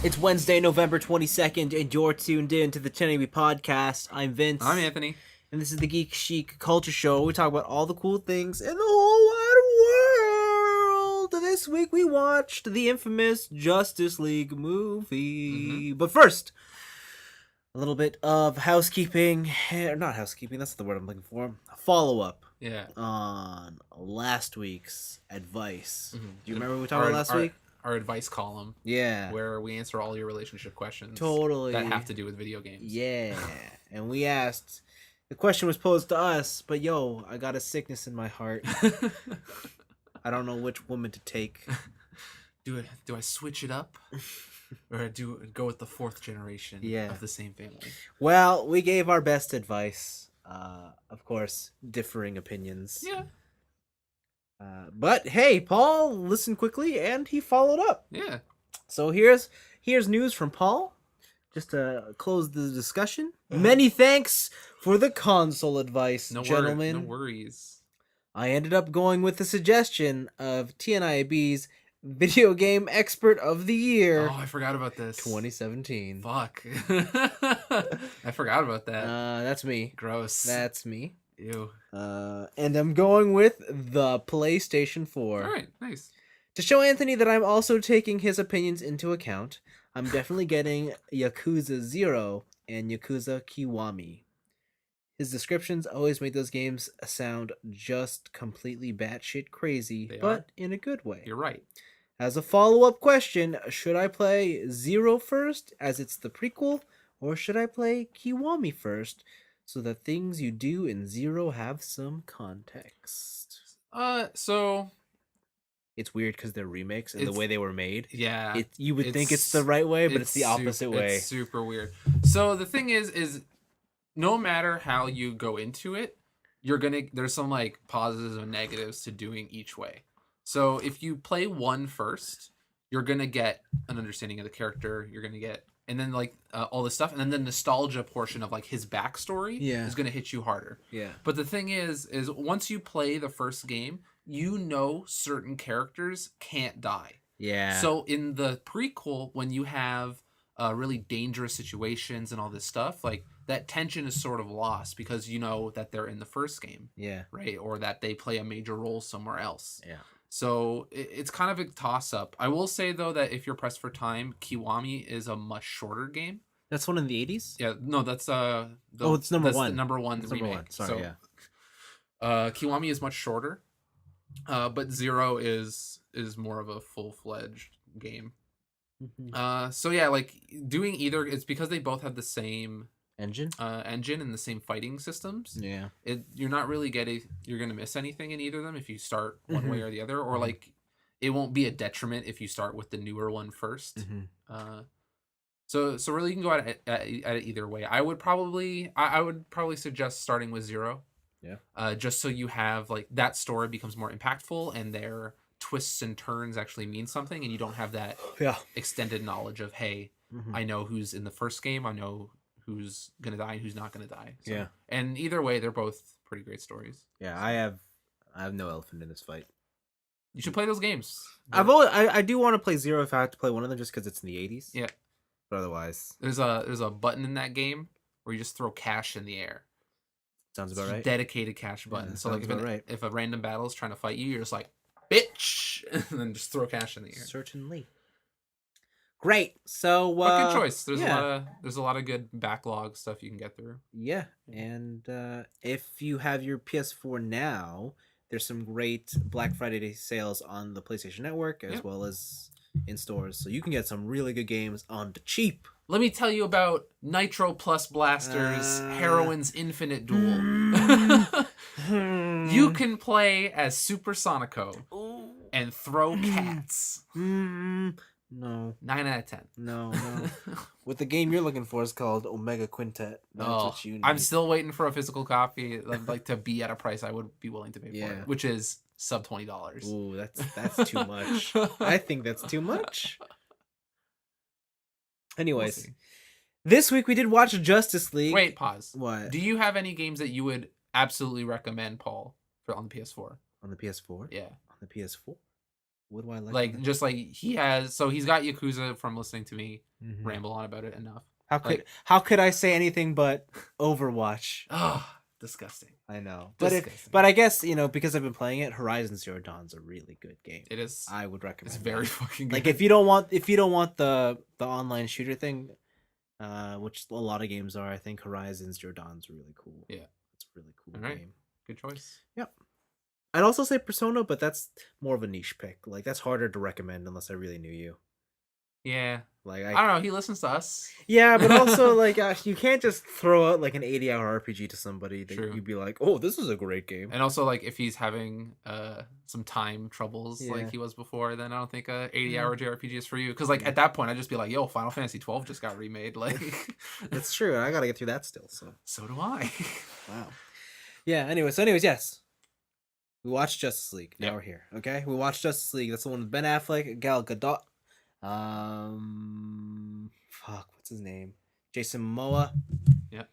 It's Wednesday, November 22nd, and you're tuned in to the TNIAB podcast. I'm Vince. I'm Anthony. And this is the Geek Chic Culture Show. We talk about all the cool things in the whole wide world. This week we watched the infamous Justice League movie. But first, a little bit of housekeeping. Not housekeeping, that's the word I'm looking for. Follow-up. Yeah. On last week's advice. Mm-hmm. Do you remember what we talked about last week? Our advice column. Yeah. Where we answer all your relationship questions. Totally. That have to do with video games. Yeah. And we asked, the question was posed to us, but I got a sickness in my heart. I don't know which woman to take. Do I switch it up? Or go with the fourth generation of the same family? Well, we gave our best advice. Of course, differing opinions. Yeah. But hey, Paul listened quickly and he followed up. Yeah. So here's news from Paul. Just to close the discussion. Many thanks for the console advice, gentlemen. No worries. I ended up going with the suggestion of TNIAB's Video Game Expert of the Year. Oh, I forgot about this. 2017. Fuck. I forgot about that. That's me. Gross. That's me. Ew. And I'm going with the PlayStation 4. All right, nice. To show Anthony that I'm also taking his opinions into account, I'm definitely getting Yakuza 0 and Yakuza Kiwami. His descriptions always make those games sound just completely batshit crazy, but in a good way. You're right. As a follow-up question, should I play 0 first, as it's the prequel, or should I play Kiwami first, so that things you do in 0 have some context? So it's weird because they're remakes and the way they were made. Yeah. You would think it's the right way, but it's the opposite way. It's super weird. So the thing is no matter how you go into it, there's some like positives and negatives to doing each way. So if you play 1 first, you're gonna get an understanding of the character. You're gonna get, and then like all this stuff, and then the nostalgia portion of like his backstory is gonna hit you harder. Yeah. But the thing is once you play the first game, certain characters can't die. Yeah. So in the prequel, when you have really dangerous situations and all this stuff, like that tension is sort of lost because you know that they're in the first game. Yeah. Right? Or that they play a major role somewhere else. Yeah. So it's kind of a toss-up. I will say, though, that if you're pressed for time, Kiwami is a much shorter game. That's one in the 80s? Yeah, no, that's it's number 1. The number 1 remake. Number 1. Sorry, so, Kiwami is much shorter, but 0 is more of a full-fledged game. Mm-hmm. So yeah, like doing either, it's because they both have the same engine and the same fighting systems. Yeah. You're not really you're going to miss anything in either of them if you start one way or the other, or like it won't be a detriment if you start with the newer one first. So really you can go at it either way. I would probably suggest starting with 0. Yeah. Just so you have like that story becomes more impactful and their twists and turns actually mean something, and you don't have that extended knowledge of, hey, I know who's in the first game, I know who's gonna die and who's not gonna die. So, yeah. And either way, they're both pretty great stories. Yeah, I have no elephant in this fight. You should play those games. I do want to play 0 if I have to play one of them, just because it's in the 80s. Yeah. But otherwise, there's a button in that game where you just throw cash in the air. Sounds about right. Dedicated cash button. Yeah, so like if a random battle is trying to fight you, you're just like, bitch, and then just throw cash in the air. Certainly. Great. So but good choice. There's a lot of good backlog stuff you can get through. Yeah. And if you have your PS4 now, there's some great Black Friday sales on the PlayStation Network as well as in stores. So you can get some really good games on the cheap. Let me tell you about Nitro Plus Blasters Heroine's Infinite Duel. You can play as Super Sonico and throw cats. No. 9 out of 10. No. What the game you're looking for is called Omega Quintet. That's what you need. I'm still waiting for a physical copy, like to be at a price I would be willing to pay for it, which is sub $20. Ooh, that's too much. I think that's too much. Anyways, this week we did watch Justice League. Wait, pause. What? Do you have any games that you would absolutely recommend, Paul, on the PS4? On the PS4? Yeah. On the PS4? What do I like? Like just like he has, so he's got Yakuza from listening to me ramble on about it enough. How could I say anything but Overwatch? Oh, disgusting. I know, Disgusting. but I guess because I've been playing it, Horizon Zero Dawn's a really good game. It is. I would recommend. It's very fucking good. Like if you don't want the online shooter thing, which a lot of games are, I think Horizon Zero Dawn's really cool. Yeah, it's a really cool game. Good choice. Yep. I'd also say Persona, but that's more of a niche pick. Like that's harder to recommend unless I really knew you. Yeah. Like I don't know. He listens to us. Yeah, but also like you can't just throw out like an 80-hour RPG to somebody that True. you'd be like, oh, this is a great game. And also like if he's having some time troubles like he was before, then I don't think a 80-hour JRPG is for you. Because like at that point, I'd just be like, yo, Final Fantasy 12 just got remade. Like that's true. I gotta get through that still. So do I. Wow. Yeah. Anyways, yes. We watched Justice League. Now we're here. Okay, we watched Justice League. That's the one with Ben Affleck, Gal Gadot. Fuck, what's his name? Jason Momoa. Yep.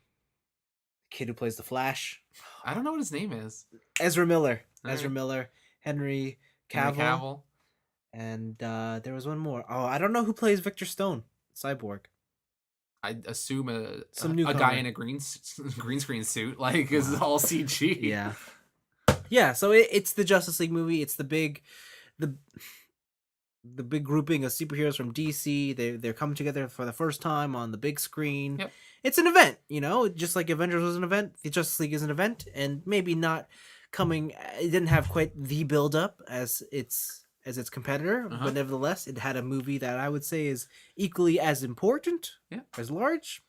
The kid who plays the Flash. I don't know what his name is. Ezra Miller. Ezra Miller. Henry Cavill. Henry Cavill. And there was one more. Oh, I don't know who plays Victor Stone. Cyborg. I assume a newcomer. guy in a green screen suit, like is all CG. Yeah. Yeah, so it's the Justice League movie. It's the big grouping of superheroes from DC. They're coming together for the first time on the big screen. Yep. It's an event, just like Avengers was an event. The Justice League is an event, and maybe not coming. It didn't have quite the build up as its competitor, but nevertheless, it had a movie that I would say is equally as important, as large.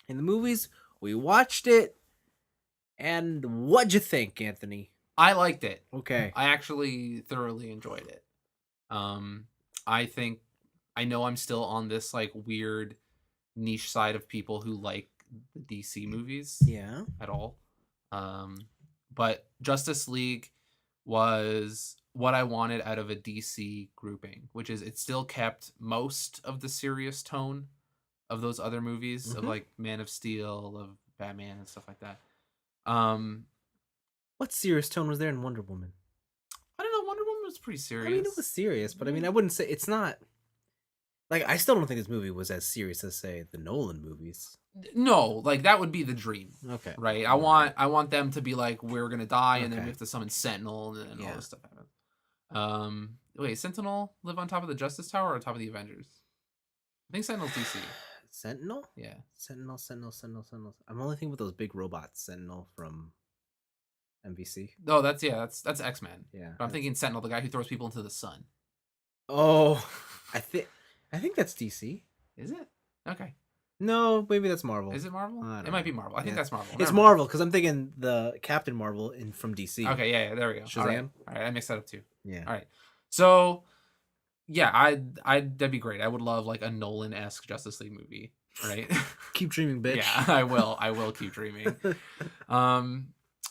In the movies, we watched it, and what'd you think, Anthony? I liked it. Okay. I actually thoroughly enjoyed it. I know I'm still on this like weird niche side of people who like the DC movies. Yeah. At all. But Justice League was what I wanted out of a DC grouping, which is it still kept most of the serious tone of those other movies of like Man of Steel, of Batman and stuff like that. What serious tone was there in Wonder Woman? I don't know. Wonder Woman was pretty serious. I mean, it was serious, but I mean, I wouldn't say it's not. Like, I still don't think this movie was as serious as, say, the Nolan movies. No, like that would be the dream. Okay. Right. I want them to be like, we're gonna die, and then we have to summon Sentinel, and then all this stuff happens. Wait, Sentinel live on top of the Justice Tower or on top of the Avengers? I think Sentinel's DC. Sentinel? Yeah. Sentinel. I'm only thinking about those big robots. Sentinel from MVC. Oh, that's X-Men. Yeah. But I'm thinking Sentinel, the guy who throws people into the sun. Oh, I think that's DC. Is it? Okay. No, maybe that's Marvel. Is it Marvel? It might be Marvel. I think that's Marvel. It's Marvel because I'm thinking the Captain Marvel from DC. Okay, yeah, there we go. Shazam. All right, I mixed that up too. Yeah. All right. So, yeah, that'd be great. I would love like a Nolan-esque Justice League movie, right? Keep dreaming, bitch. Yeah, I will keep dreaming.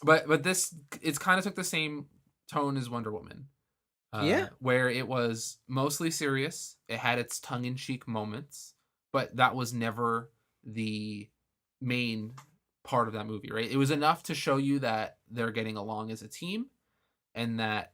But this it's kind of took the same tone as Wonder Woman. Where it was mostly serious. It had its tongue-in-cheek moments, but that was never the main part of that movie, right? It was enough to show you that they're getting along as a team and that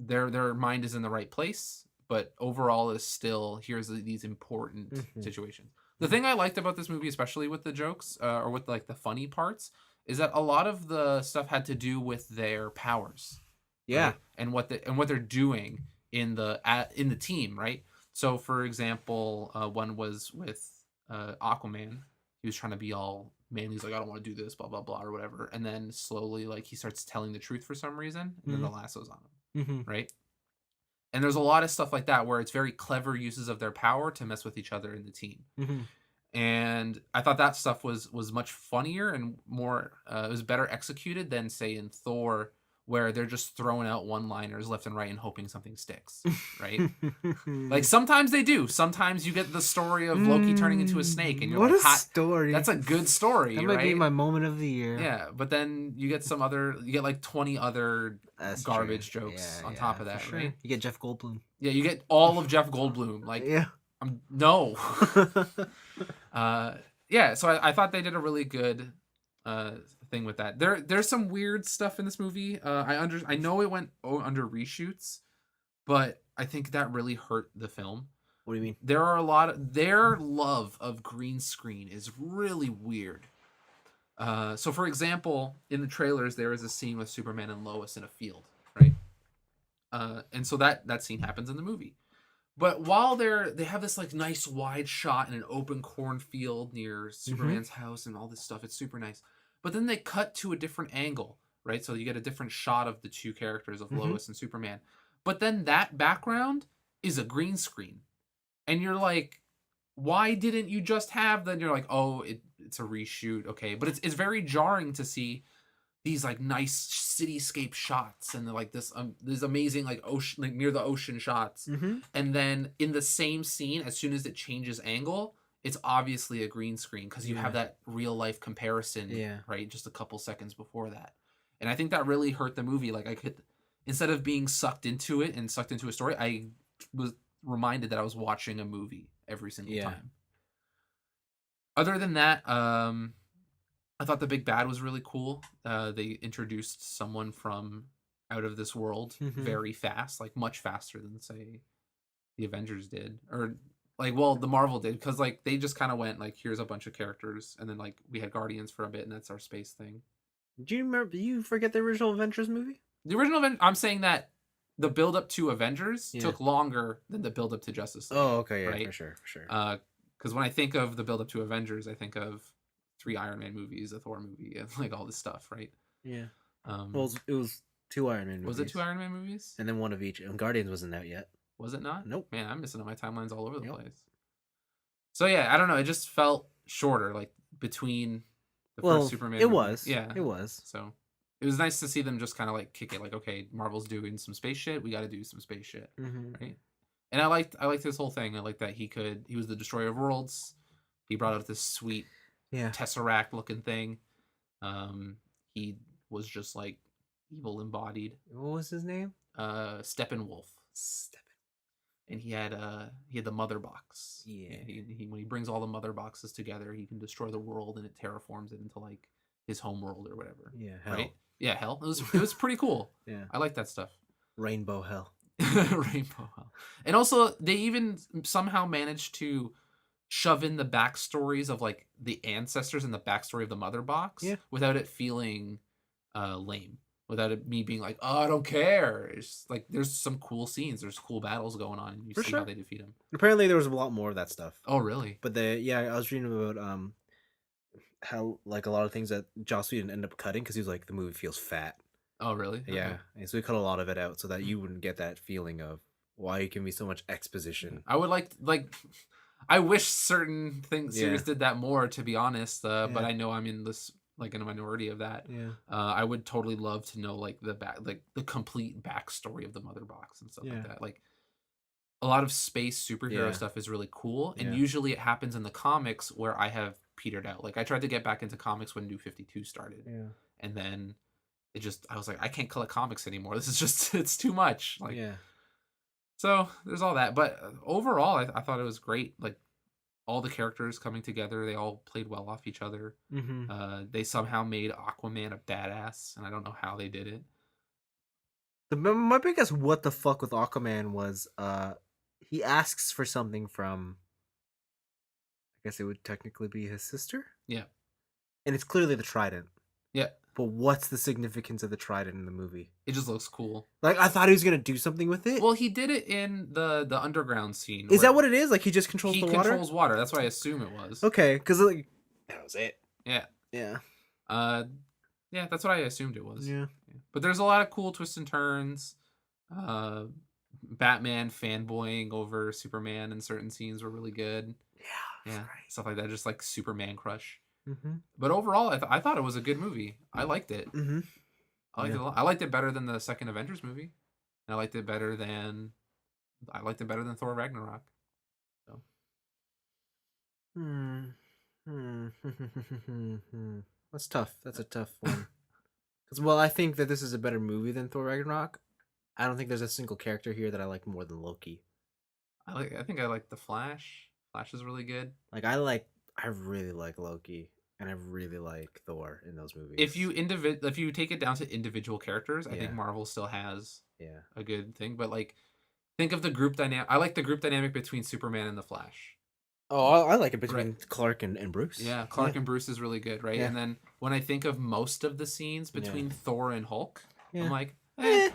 their mind is in the right place, but overall is still here's these important situations. The thing I liked about this movie, especially with the jokes or with like the funny parts, is that a lot of the stuff had to do with their powers. Yeah. Right? And what they're doing in the team, right? So for example, one was with Aquaman. He was trying to be all manly. He's like, I don't want to do this, blah blah blah, or whatever. And then slowly, like he starts telling the truth for some reason, and then the lasso's on him, right? And there's a lot of stuff like that where it's very clever uses of their power to mess with each other in the team. And I thought that stuff was much funnier and more. It was better executed than say in Thor, where they're just throwing out one-liners left and right and hoping something sticks, right? Like sometimes they do. Sometimes you get the story of Loki turning into a snake, and you're what like, a story! That's a good story, that right? might be my moment of the year. Yeah, but then you get you get like 20 other garbage jokes on top of that, right? You get Jeff Goldblum. Yeah, you get all of Jeff Goldblum. Like, no. Yeah, so I thought they did a really good thing with that. There's some weird stuff in this movie. I know it went under reshoots, but I think that really hurt the film. What do you mean? There are a lot of their love of green screen is really weird. So for example, in the trailers, there is a scene with Superman and Lois in a field, right? And so that scene happens in the movie. But while they have this like nice wide shot in an open cornfield near Superman's house and all this stuff. It's super nice. But then they cut to a different angle, right? So you get a different shot of the two characters of Lois and Superman. But then that background is a green screen. And you're like, why didn't you just have then you're like, oh, it's a reshoot, okay. But it's very jarring to see these like nice cityscape shots and like this amazing like ocean, like near the ocean shots, and then in the same scene, as soon as it changes angle, it's obviously a green screen because you have that real life comparison, right, just a couple seconds before that. And I think that really hurt the movie. Like I could, instead of being sucked into it and sucked into a story, I was reminded that I was watching a movie every single time. Other than that, I thought the big bad was really cool. They introduced someone from out of this world very fast, like much faster than say the Avengers did, or like well the Marvel did, because like they just kind of went like here's a bunch of characters, and then like we had Guardians for a bit, and that's our space thing. Do you remember? Do you forget the original Avengers movie? The original I'm saying that the build up to Avengers took longer than the build up to Justice League. Oh, okay, yeah, right? for sure. Because when I think of the build up to Avengers, I think of 3 Iron Man movies, a Thor movie, and like all this stuff, right? Yeah. Well, it was 2 Iron Man movies. Was it 2 Iron Man movies? And then one of each. And Guardians wasn't out yet. Was it not? Nope. Man, I'm missing on my timelines all over the place. So yeah, I don't know. It just felt shorter, like between the first Superman. It movie. was. Yeah, it was. So it was nice to see them just kind of like kick it, like okay, Marvel's doing some space shit, we got to do some space shit, right? And I liked this whole thing. I liked that he was the destroyer of worlds. He brought out this sweet Tesseract looking thing. He was just like evil embodied. What was his name? Steppenwolf. And he had the mother box. Yeah. He when he brings all the mother boxes together, he can destroy the world, and it terraforms it into like his home world or whatever. Yeah, hell. Right? Yeah, hell. It was pretty cool. Yeah. I like that stuff. Rainbow hell. Rainbow hell. And also they even somehow managed to shove in the backstories of like the ancestors and the backstory of the mother box without it feeling lame. Without it me being like, oh, I don't care. It's just, like there's some cool scenes, there's cool battles going on, and you see how they defeat them. Apparently, there was a lot more of that stuff. Oh, really? But I was reading about how like a lot of things that Joss Whedon ended up cutting because he was like the movie feels fat. Oh, really? Yeah, okay. And so we cut a lot of it out so that you wouldn't get that feeling of why you give me so much exposition. I would like I wish certain series did that more, to be honest. But I know I'm in this. Like in a minority of that. Yeah. I would totally love to know like the complete backstory of the mother box and stuff like that. Like a lot of space superhero stuff is really cool, and usually it happens in the comics where I have petered out. Like I tried to get back into comics when New 52 started, and then I was like, I can't collect comics anymore. This is just it's too much. Like so there's all that, but overall I thought it was great. Like all the characters coming together, they all played well off each other. They somehow made Aquaman a badass, and I don't know how they did it. My biggest what the fuck with Aquaman was he asks for something from, I guess it would technically be his sister? Yeah. And it's clearly the trident. Yeah. But what's the significance of the trident in the movie? It just looks cool. Like, I thought he was going to do something with it. Well, he did it in the underground scene. Is that what it is? Like, he just controls the water? He controls water. That's what I assume it was. Okay, because, like, that was it. Yeah. Yeah. Yeah, that's what I assumed it was. Yeah. But there's a lot of cool twists and turns. Batman fanboying over Superman in certain scenes were really good. Yeah. Right. Stuff like that. Just, like, Superman crush. But overall, I thought it was a good movie. I liked it. I liked it a lot. I liked it better than the second Avengers movie. And I liked it better than Thor Ragnarok. So. That's tough. That's a tough one. Because while I think that this is a better movie than Thor Ragnarok, I don't think there's a single character here that I like more than Loki. I think I like the Flash. Flash is really good. Like I really like Loki. And I really like Thor in those movies. If you take it down to individual characters, I think Marvel still has a good thing. But like Think of the group dynamic. I like the group dynamic between Superman and the Flash. Oh, I like it Right. between Clark and Bruce. Yeah, Yeah, Clark and Bruce is really good, right? yeah, And then when I think of most of the scenes yeah, between Thor and Hulk, I'm yeah. like, Eh.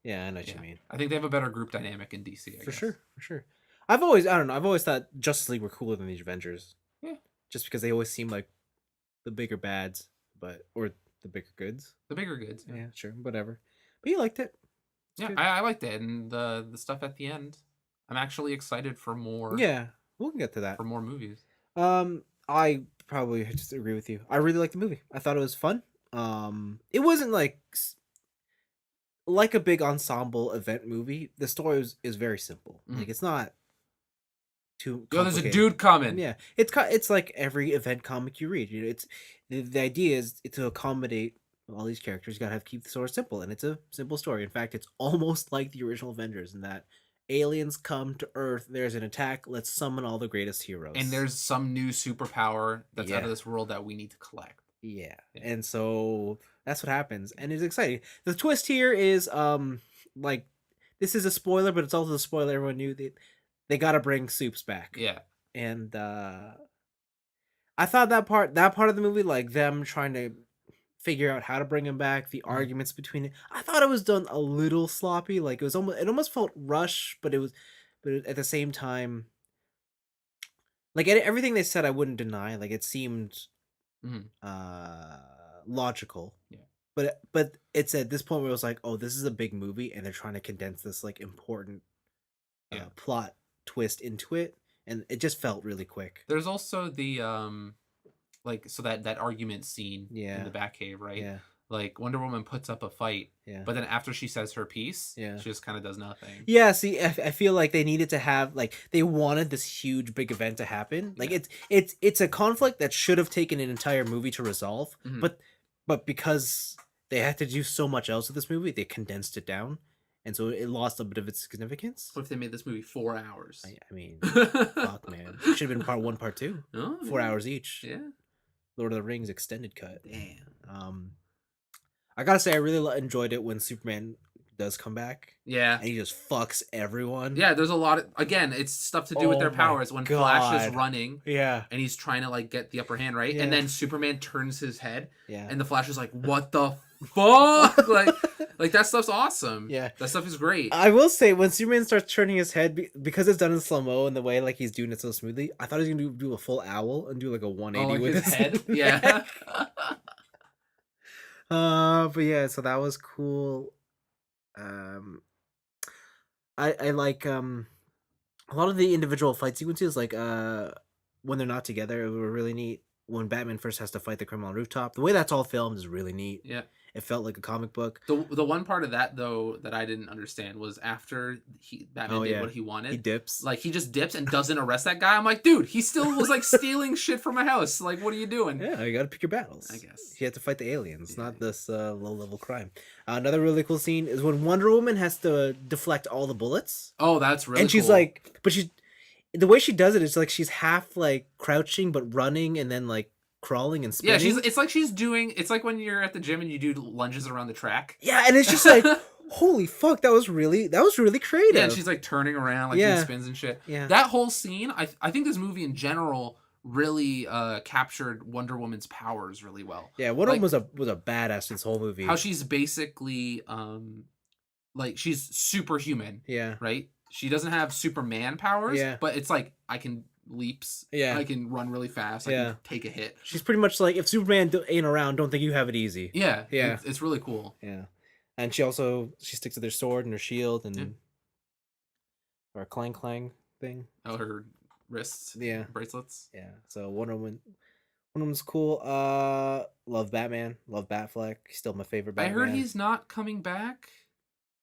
Yeah, I know what you yeah. mean. I think they have a better group dynamic in DC, I For guess. sure, for sure. I don't know. I've always thought Justice League were cooler than the Avengers, Yeah, just because they always seem like the bigger bads, but or the bigger goods. the bigger goods. Yeah, Yeah, sure, whatever. But you liked it. It's yeah, good. I liked it, and the stuff at the end. I'm actually excited Yeah, we can get to that. for more movies. I probably just agree with you. I really liked the movie. I thought it was fun. It wasn't like a big ensemble event movie. The story is very simple. Mhm. Like it's not too Yo, there's a complicated. dude coming. Yeah, it's like every event comic you read. You know, it's the idea is to accommodate all these characters. You gotta have keep the story simple, and it's a simple story. In fact, it's almost like the original Avengers in that aliens come to Earth. There's an attack. Let's summon all the greatest And heroes. there's some new superpower that's out Yeah, of this world that we need to collect. yeah, Yeah. and so that's what happens, and it's exciting. The twist here is like this is a spoiler, but it's also the spoiler everyone knew they gotta bring Soups back, Yeah. and I thought that part of the movie, like them trying to figure out how to bring him back, the Mhm. arguments between it, I thought it was done a little sloppy. Like it almost felt rushed, but at the same time, like everything they said, I wouldn't deny. Like it seemed Mhm. uh logical, Yeah. but it's at this point where it was like, oh, this is a big movie, and they're trying to condense this like important Yeah. plot twist into it, and it just felt really quick. There's also the like so that argument scene in the Yeah, Batcave, right? yeah, Like Wonder Woman puts up a fight, yeah, but then after she says her piece, yeah. she just kind of does nothing. Yeah, see, I feel like they needed to have like they wanted this huge big event to happen. Like Yeah. it's a conflict that should have taken an entire movie to resolve, Mhm. but because they had to do so much else with this movie, they condensed it down, and so it lost a bit of its significance. What if they made this movie 4 hours? I mean, fuck, man, should have been part one, part two, Oh, 4 hours each. yeah. Lord of the Rings extended cut. Damn. Um, I gotta say, I really enjoyed it when Superman does come back Yeah. and he just fucks everyone. Yeah, there's a lot of again, it's stuff to do with Oh their my powers when Flash is god. running Yeah. and he's trying to like get the upper hand, right? Yeah. And then Superman turns his head Yeah. and the Flash is like, "What the fuck?" like that stuff's awesome. Yeah. That stuff is great. I will say when Superman starts turning his head because it's done in slow mo and the way like he's doing it so smoothly, I thought he was gonna do a full owl and do like a 180 Oh, like with his head? neck. Yeah. But yeah, so that was cool. Um, I like a lot of the individual fight sequences, like when they're not together, were really neat. When Batman first has to fight the criminal on rooftop, the way that's all filmed is really neat. Yeah. It felt like a comic book. The one part of that though that I didn't understand was after Batman Oh did yeah, what he wanted. he dips. Like he just dips and doesn't arrest that guy. I'm like, dude, he still was like stealing shit from my house. Like, what are you doing? Yeah, you gotta pick your battles. I guess. You have to fight the aliens, Yeah. not this low level crime. Another really cool scene is when Wonder Woman has to deflect all the bullets, Oh, that's really and she's cool. like, but she's the way she does it is like she's half like crouching but running and then like crawling and Yeah, spinning. it's like when you're at the gym and you do lunges around the track. Yeah, and it's just like, holy fuck, that was really creative. Yeah, and she's like turning around, like Yeah. doing spins and shit. Yeah. That whole scene, I think this movie in general really captured Wonder Woman's powers really well. Yeah, Wonder Like, Woman was a badass this whole movie. how she's basically like she's superhuman, Yeah. right? She doesn't have Superman powers, Yeah. but it's like I can leaps, Yeah. I can run really fast, I Yeah. can take a hit. She's pretty much like if Superman ain't around, don't think you have it easy. Yeah, Yeah. it's really cool. Yeah. And she sticks to their sword and her shield and Yeah. or a clang clang thing. Oh, her wrists, Yeah. bracelets. Yeah. So Wonder Woman's cool. Love Batman. Love Batfleck. He's still my favorite I Batman. heard he's not coming back.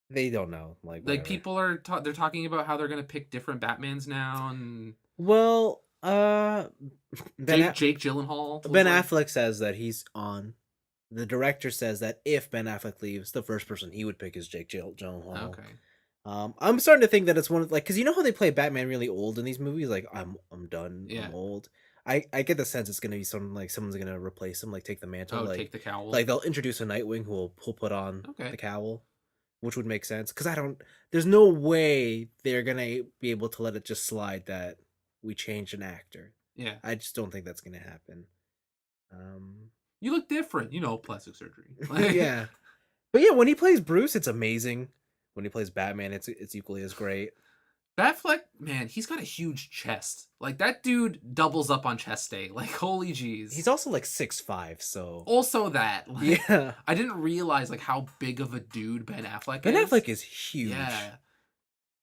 They don't know. Like whatever. People are they're talking about how they're gonna pick different Batmans now, and Well, Jake Gyllenhaal. Ben Affleck says that he's on. The director says that if Ben Affleck leaves, the first person he would pick is Jake Gyllenhaal. Okay. I'm starting to think that it's one of like because you know how they play Batman really old in these movies. Like I'm done. Yeah. I'm old. I get the sense it's gonna be something like someone's gonna replace him, like take the mantle. Oh, like take the cowl. like they'll introduce a Nightwing who'll put on Okay. the cowl. which would make sense because there's no way they're gonna be able to let it just slide that we changed an actor. Yeah. I just don't think that's gonna happen. You look different, plastic surgery. Yeah, but yeah, when he plays Bruce, it's amazing. When he plays Batman, it's equally as great. Batfleck, man, he's got a huge chest. Like, that dude doubles up on chest day. Like, holy jeez. He's also like 6'5", so Also that. Like, yeah. I didn't realize, like, how big of a dude Ben Affleck is. Ben Affleck is huge. Yeah.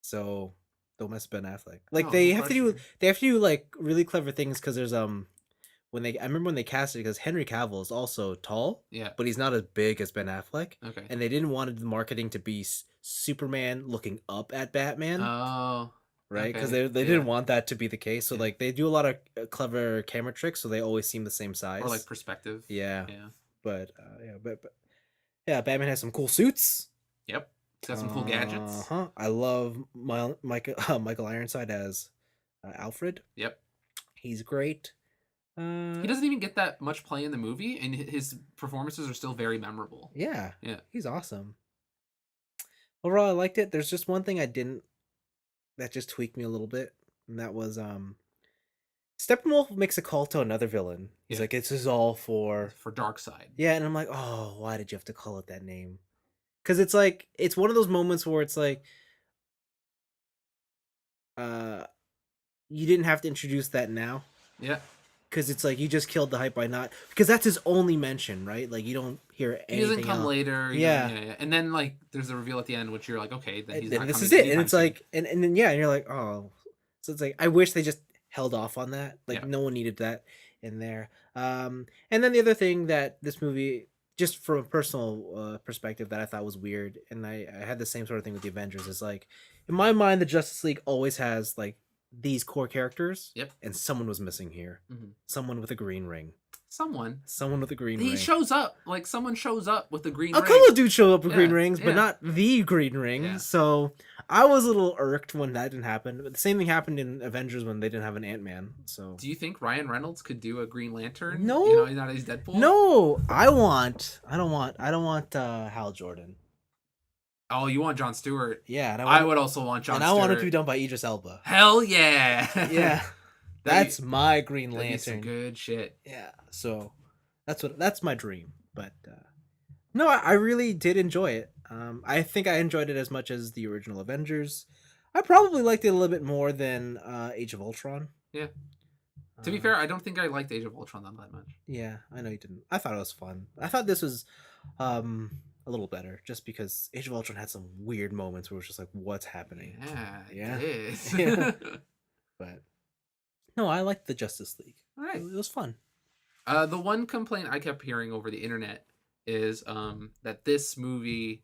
So don't mess with Ben Affleck. Like No, they no have to do pressure. like really clever things because there's I remember when they cast it because Henry Cavill is also tall, Yeah. but he's not as big as Ben Affleck. Okay. And they didn't want the marketing to be Superman looking up at Batman. Oh. Right, because okay. they didn't want that to be the case. So Yeah. like they do a lot of clever camera tricks, so they always seem the same size. Or, like, perspective. Yeah. Yeah. But yeah, Batman has some cool suits. Yep. He's got some cool gadgets. I love Michael Ironside as Alfred. Yep. He's great. He doesn't even get that much play in the movie, and his performances are still very memorable. Yeah. Yeah. He's awesome. Overall, I liked it. There's just one thing I didn't that just tweaked me a little bit, and that was Steppenwolf makes a call to another villain. He's Yeah. like, "This is all for Darkseid." Yeah, and I'm like, "Oh, why did you have to call it that name?" Because it's like it's one of those moments where it's like, you didn't have to introduce that now. Yeah. Because it's like you just killed the hype by not, because that's his only mention, right? Like you don't hear anything. He doesn't come else. later. Yeah. And then like there's a reveal at the end, which you're like, okay, then he's not this coming is it, and anytime it's soon. like, and then yeah, and you're like, oh, so it's like I wish they just held off on that. Like Yeah. no one needed that in there. And then the other thing that this movie, just from a personal perspective, that I thought was weird, and I had the same sort of thing with the Avengers. Is like, in my mind, the Justice League always has like these core characters. Yep. And someone was missing here. Mhm. Someone with a green ring. Someone with a green ring. He shows up. Like someone shows up with a green A ring. couple of dudes show up with green Yeah, rings, but yeah. not the green ring. Yeah. So I was a little irked when that didn't happen. But the same thing happened in Avengers when they didn't have an Ant-Man. So Do you think Ryan Reynolds could do a Green Lantern? No. You know, he's not as Deadpool. no, I don't want Hal Jordan. Oh, you want Jon Stewart? Yeah, and I would also want Jon and Stewart. I want it to be done by Idris Elba. Hell yeah. Yeah, that's my Green That'd be some Lantern. good shit. Yeah, so that's my dream. But no, I really did enjoy it. I think I enjoyed it as much as the original Avengers. I probably liked it a little bit more than Age of Ultron. Yeah. To be fair, I don't think I liked Age of Ultron that much. Yeah, I know you didn't. I thought it was fun. I thought this was a little better, just because Age of Ultron had some weird moments where it was just like, what's happening? Yeah. It is. Yeah. But no, I liked the Justice League. All right. It was fun. The one complaint I kept hearing over the internet is that this movie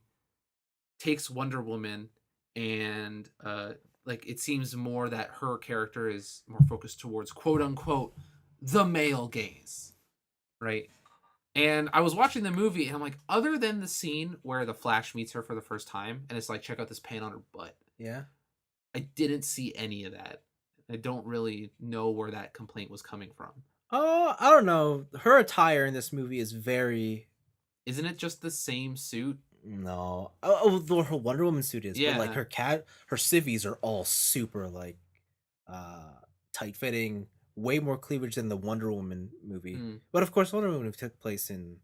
takes Wonder Woman and like it seems more that her character is more focused towards quote unquote the male gaze, right? And I was watching the movie and I'm like, other than the scene where the Flash meets her for the first time and it's like, check out this pain on her butt, Yeah. I didn't see any of that. I don't really know where that complaint was coming from. Oh, I don't know. Her attire in this movie is very. Isn't it just the same suit? No. Her Wonder Woman suit is. Yeah. But like her civvies are all super like tight fitting, way more cleavage than the Wonder Woman movie. But of course, Wonder Woman took place in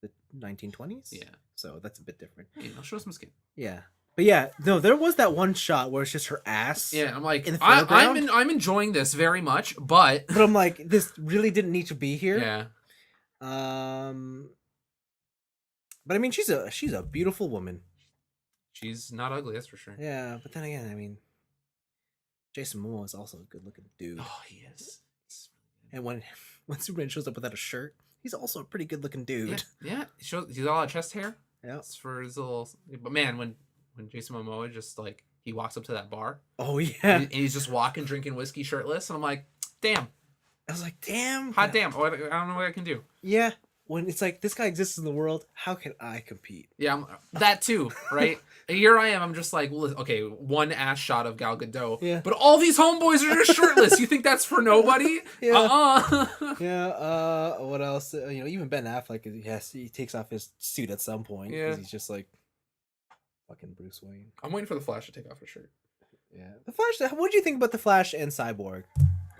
the 1920s. Yeah. So that's a bit different. Hey, I'll show some skin. Yeah. But yeah, no, there was that one shot where it's just her ass. Yeah, I'm like, in the foreground. I'm enjoying this very much, but But I'm like, this really didn't need to be here. yeah, But I mean, she's a beautiful woman. she's not ugly, that's for sure. Yeah, but then again, I mean, Jason Momoa is also a good-looking dude. Oh, he is. And when Superman shows up without a shirt, he's also a pretty good-looking dude. Yeah. He's got all that chest hair. Yeah. It's for his little. But man, when Jason Momoa just like he walks up to that bar. Oh yeah. And he's just walking, drinking whiskey, shirtless, and I'm like, damn. I was like, damn. Hot damn. I don't know what I can do. Yeah. When it's like, this guy exists in the world, how can I compete? Yeah, that too, right? Here I am. I'm just like, well, okay, one ass shot of Gal Gadot. Yeah. But all these homeboys are just shirtless. You think that's for nobody? Yeah. Yeah. What else? Even Ben Affleck, yes, he takes off his suit at some point. Yeah. He's just like, Fucking Bruce Wayne. I'm waiting for the Flash to take off his shirt. Yeah. The Flash. What do you think about the Flash and Cyborg?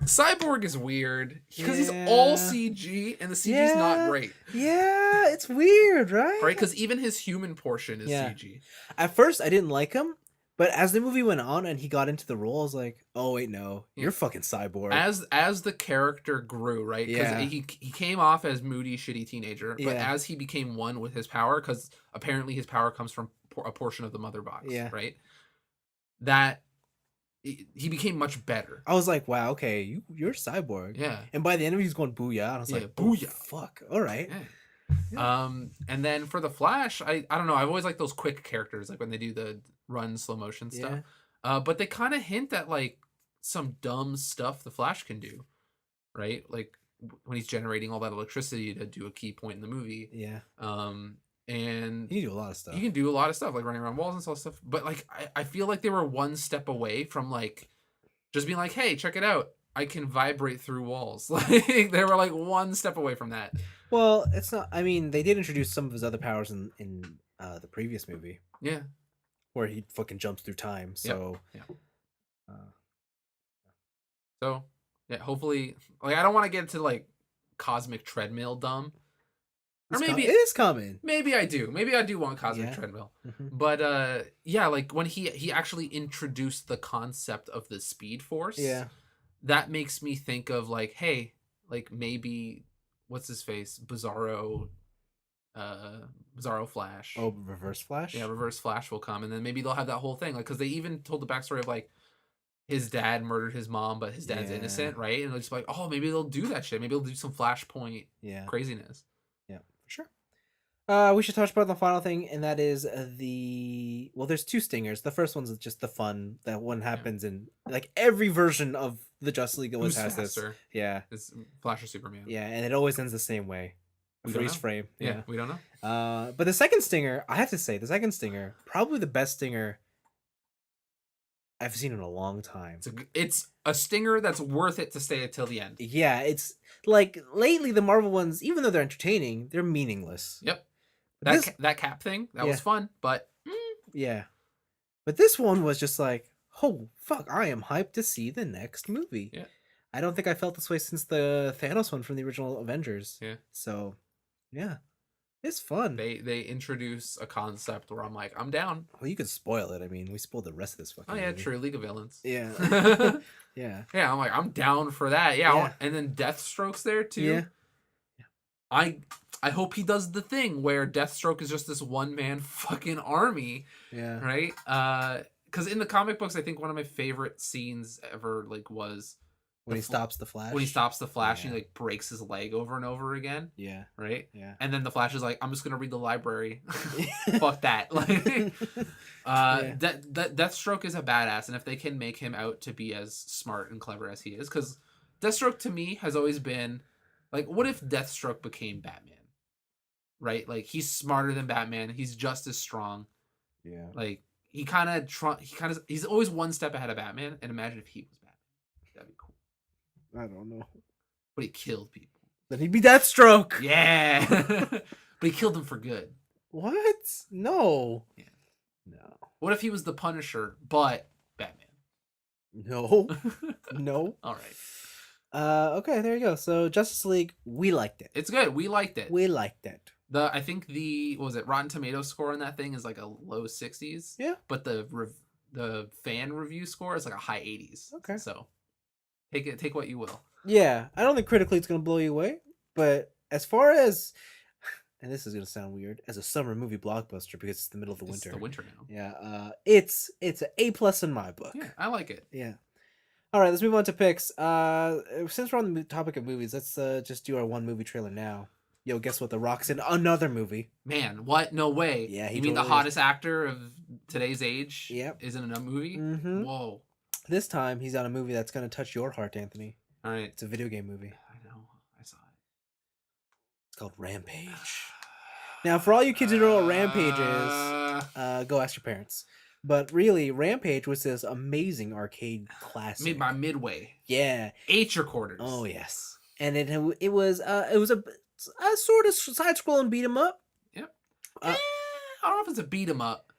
Cyborg is weird because he's all CG and the CG is not great. Yeah, it's weird, right? Right, because even his human portion is CG. At first, I didn't like him, but as the movie went on and he got into the role, I was like, "Oh wait, no, you're fucking Cyborg." As the character grew, right? Because he came off as moody, shitty teenager, but as he became one with his power, because apparently his power comes from a portion of the mother box, right? That he became much better. I was like, wow, okay, you're Cyborg. Yeah. And by the end of it, he's going booyah. And I was like, booyah. Fuck. All right. Yeah. And then for the Flash, I don't know. I've always liked those quick characters, like when they do the run slow motion stuff. But they kind of hint at like some dumb stuff the Flash can do, right? Like when he's generating all that electricity to do a key point in the movie. Yeah. And he can do a lot of stuff. He can do a lot of stuff, like running around walls and stuff. But like, I feel like they were one step away from like just being like, hey, check it out. I can vibrate through walls. Like they were like one step away from that. Well, it's not. I mean, they did introduce some of his other powers in the previous movie. Yeah. Where he fucking jumps through time. So. So yeah, hopefully, like I don't want to get into like cosmic treadmill dumb. Or maybe it is coming. Maybe I do. Maybe I do want cosmic treadmill. But yeah, like when he actually introduced the concept of the Speed Force. Yeah. That makes me think of like, hey, like maybe what's his face? Bizarro Flash. Oh, Reverse Flash? Yeah, Reverse Flash will come, and then maybe they'll have that whole thing. Like, because they even told the backstory of like his dad murdered his mom, but his dad's innocent, right? And they'll just be like, oh, maybe they'll do that shit. Maybe they'll do some Flashpoint craziness. Yeah, for sure. We should touch about the final thing, and that is there's two stingers. The first one's just the fun. That one happens in like every version of the Justice League always has this. Yeah. It's Flash or Superman. Yeah, and it always ends the same way. Freeze frame. Yeah, we don't know. But the second stinger, I have to say, probably the best stinger I've seen in a long time. It's a stinger that's worth it to stay until the end. Yeah, it's like lately the Marvel ones, even though they're entertaining, they're meaningless. Yep. That cap thing, that was fun, but yeah. But this one was just like, oh fuck, I am hyped to see the next movie. Yeah. I don't think I felt this way since the Thanos one from the original Avengers. Yeah. So, yeah. It's fun. They introduce a concept where I'm like, I'm down. Well, you could spoil it. I mean, we spoiled the rest of this fucking movie. True. League of Villains. Yeah. Yeah. Yeah, I'm like, I'm down for that. Yeah. And then Deathstroke's there too. Yeah. I hope he does the thing where Deathstroke is just this one-man fucking army. Yeah. Right? Because in the comic books, I think one of my favorite scenes ever was when he stops the Flash. When he stops the Flash, he like breaks his leg over and over again. Yeah. Right? Yeah. And then the Flash is like, I'm just gonna read the library. Fuck that. Like Deathstroke is a badass, and if they can make him out to be as smart and clever as he is, because Deathstroke to me has always been like, what if Deathstroke became Batman? Right? Like he's smarter than Batman. He's just as strong. Yeah. Like he's always one step ahead of Batman. And imagine if he was Batman. That'd be cool. I don't know. But he killed people. Then he'd be Deathstroke. Yeah. But he killed them for good. What? No. Yeah. No. What if he was the Punisher, but Batman? No. No. All right. Okay, there you go. So Justice League, we liked it. It's good. We liked it. We liked it. I think Rotten Tomatoes score on that thing is like a low 60s. Yeah. But the fan review score is like a high 80s. Okay. So take what you will. Yeah, I don't think critically it's gonna blow you away, but as far as, and this is gonna sound weird, as a summer movie blockbuster because it's the middle of the winter. It's the winter now. Yeah. It's an A+ in my book. Yeah, I like it. Yeah. All right, let's move on to picks. Since we're on the topic of movies, let's just do our one movie trailer now. Yo, guess what? The Rock's in another movie. Man, what? No way. Yeah, you mean the hottest actor of today's age? Yep. Is in a movie? Mm-hmm. Whoa. This time, he's on a movie that's gonna touch your heart, Anthony. All right. It's a video game movie. I know. I saw it. It's called Rampage. Now, for all you kids who don't know what Rampage is, go ask your parents. But really, Rampage was this amazing arcade classic. Made by Midway. Yeah. 8 your quarters. Oh yes. And it was a sort of side-scrolling beat 'em up. Yep. I don't know if it's a beat 'em up.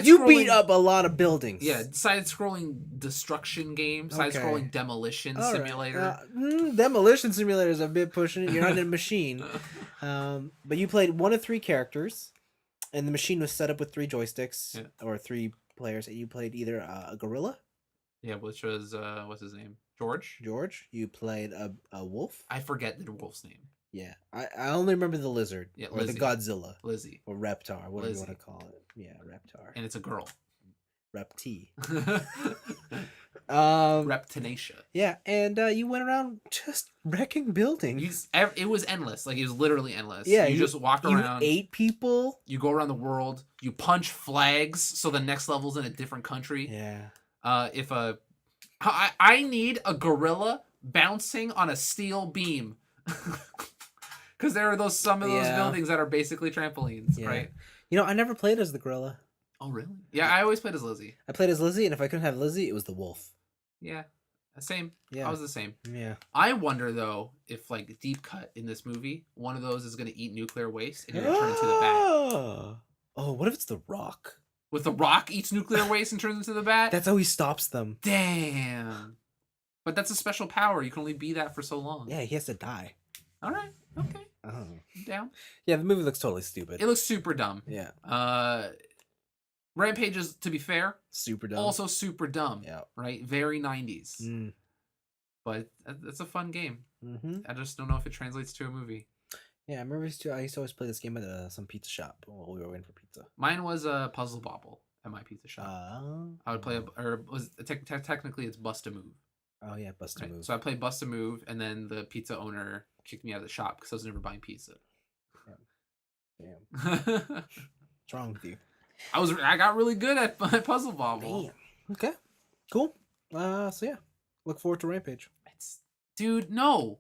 You beat up a lot of buildings. Yeah, side-scrolling destruction game, side-scrolling demolition simulator. Demolition simulator is a bit pushing it. You're not in a machine. But you played one of 3 characters, and the machine was set up with 3 joysticks or 3 players. And you played either a gorilla. Yeah, which was what's his name? George. You played a wolf. I forget the wolf's name. Yeah, I only remember the lizard. Yeah, or the Godzilla. Lizzie. Or Reptar, whatever you want to call it. Yeah, Reptar. And it's a girl. Repti. Reptinacia. Yeah, and you went around just wrecking buildings. It was endless. Like, it was literally endless. Yeah, you just walk around. You ate people. You go around the world. You punch flags, so the next level's in a different country. Yeah. I need a gorilla bouncing on a steel beam. Because there are some of those buildings that are basically trampolines, right? You know, I never played as the gorilla. Oh, really? Yeah, I always played as Lizzie. I played as Lizzie, and if I couldn't have Lizzie, it was the wolf. Yeah, same. Yeah. I was the same. Yeah. I wonder, though, if, like, deep cut in this movie, one of those is going to eat nuclear waste and you're going to turn into the bat. Oh, what if it's the Rock? With the Rock eats nuclear waste and turns into the bat? That's how he stops them. Damn. But that's a special power. You can only be that for so long. Yeah, he has to die. All right. Okay. Down. Yeah, the movie looks totally stupid. It looks super dumb. Yeah. Rampage is, to be fair, super dumb. Also super dumb. Yeah. Right? Very 90s. But it's a fun game. Mm-hmm. I just don't know if it translates to a movie. Yeah, I remember I used to always play this game at some pizza shop while we were waiting for pizza. Mine was a Puzzle Bobble at my pizza shop. I would play, technically it's Bust a Move. Oh yeah, Bust a Move. So I played Bust a Move, and then the pizza owner kicked me out of the shop because I was never buying pizza. Damn. What's wrong with you? I got really good at Puzzle Bobble. Damn. Okay. Cool. So yeah, look forward to Rampage. Dude, no.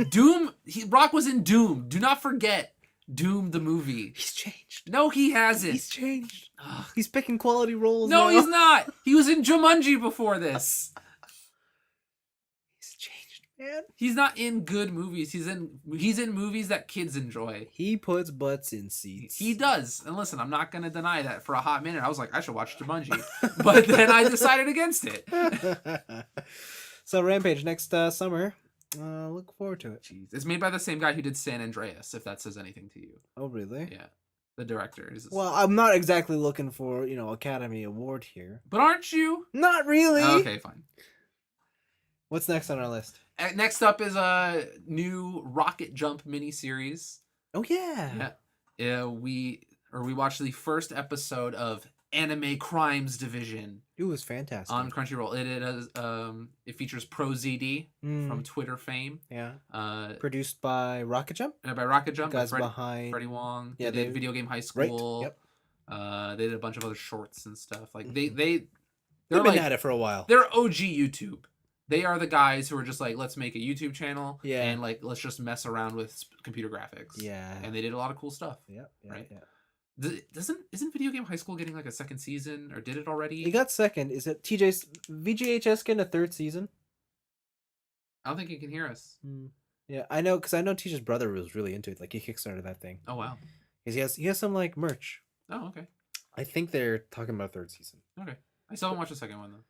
Doom. Rock was in Doom. Do not forget Doom the movie. He's changed. No, he hasn't. He's changed. He's picking quality roles. No, now. He's not. He was in Jumanji before this. He's changed, man. He's not in good movies. He's in movies that kids enjoy. He puts butts in seats. He does. And listen, I'm not going to deny that for a hot minute. I was like, I should watch Jumanji. But then I decided against it. So Rampage next summer. Look forward to it. Jeez. It's made by the same guy who did San Andreas, if that says anything to you. Oh, really? Yeah. The director is. Well, I'm not exactly looking for, Academy Award here. But aren't you? Not really. Oh, okay, fine. What's next on our list? Next up is a new Rocket Jump miniseries. Oh yeah. Yeah. We watched the first episode of Anime Crimes Division. It was fantastic. On Crunchyroll. It features ProZD from Twitter fame. Yeah. Produced by Rocket Jump? By Rocket Jump. Guys behind Freddie Wong. Yeah, they did Video Game High School. Right. Yep. They did a bunch of other shorts and stuff. Like they've been at it for a while. They're OG YouTube. They are the guys who are just like, let's make a YouTube channel. Yeah. And like, let's just mess around with computer graphics. Yeah. And they did a lot of cool stuff. Yep. Right. Yeah. Isn't Video Game High School getting like a second season, or did it already? It got second. Is it VGHS getting a third season? I don't think he can hear us. Yeah, I know, because I know TJ's brother was really into it. Like, he kickstarted that thing. Oh wow. He has some like merch. Oh okay. I think they're talking about a third season. Okay. I still haven't watched the second one though.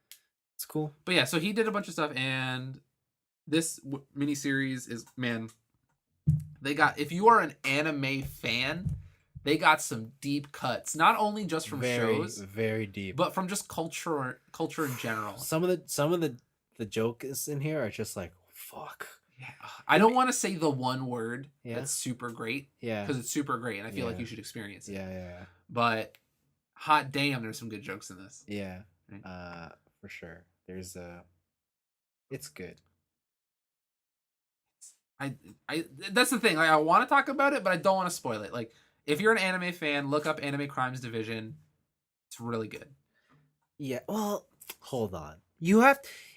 It's cool. But yeah, so he did a bunch of stuff, and this miniseries is, man, they got, if you are an anime fan, they got some deep cuts, not only just from shows, very deep, but from just culture in general. Some of the jokes in here are just like, fuck. Yeah, I don't want to say the one word that's super great. Yeah, because it's super great, and I feel like you should experience it. Yeah. But hot damn, there's some good jokes in this. Yeah, right? For sure. There's it's good. I that's the thing. Like, I want to talk about it, but I don't want to spoil it. Like, if you're an anime fan, look up Anime Crimes Division. It's really good. Yeah. Well, hold on.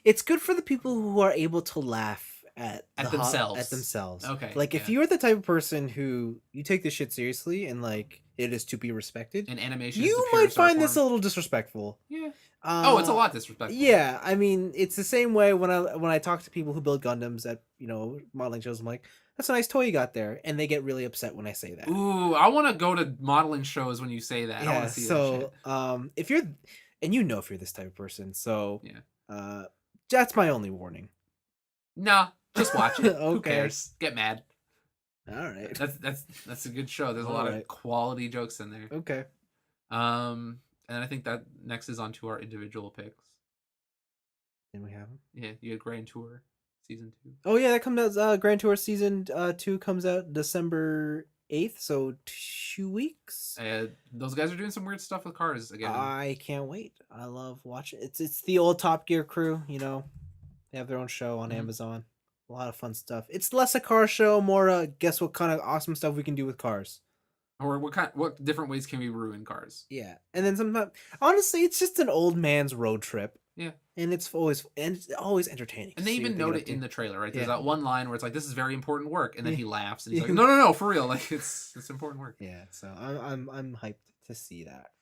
It's good for the people who are able to laugh at themselves. At themselves. Okay. Like, if you're the type of person who you take this shit seriously and like It is to be respected. And animation is the You might purest art find this a form. little disrespectful. Yeah. Oh, it's a lot disrespectful. Yeah, I mean, it's the same way when I talk to people who build Gundams at modeling shows. I'm like, that's a nice toy you got there, and they get really upset when I say that. Ooh, I want to go to modeling shows when you say that. I want Yeah, to see that shit. so if you're, and you know if you're this type of person, so Yeah. that's my only warning. Nah, just watch it. Who Okay. cares? Get mad. All right. That's a good show. There's a All lot right. of quality jokes in there. Okay. And I think that next is on to our individual picks. Then we have them. Yeah, you had Grand Tour season 2. Oh yeah, that comes out. Grand Tour season 2 comes out December 8th, so 2 weeks. Those guys are doing some weird stuff with cars again. I can't wait. I love watching. It's the old Top Gear crew. They have their own show on Amazon. A lot of fun stuff. It's less a car show, more guess what kind of awesome stuff we can do with cars. Or what different ways can we ruin cars? Yeah, and then sometimes, honestly, it's just an old man's road trip. Yeah, and it's always entertaining. And they even note it in the trailer, right? There's that one line where it's like, "This is very important work," and then he laughs and he's like, "No, for real, like it's important work." Yeah, so I'm hyped to see that.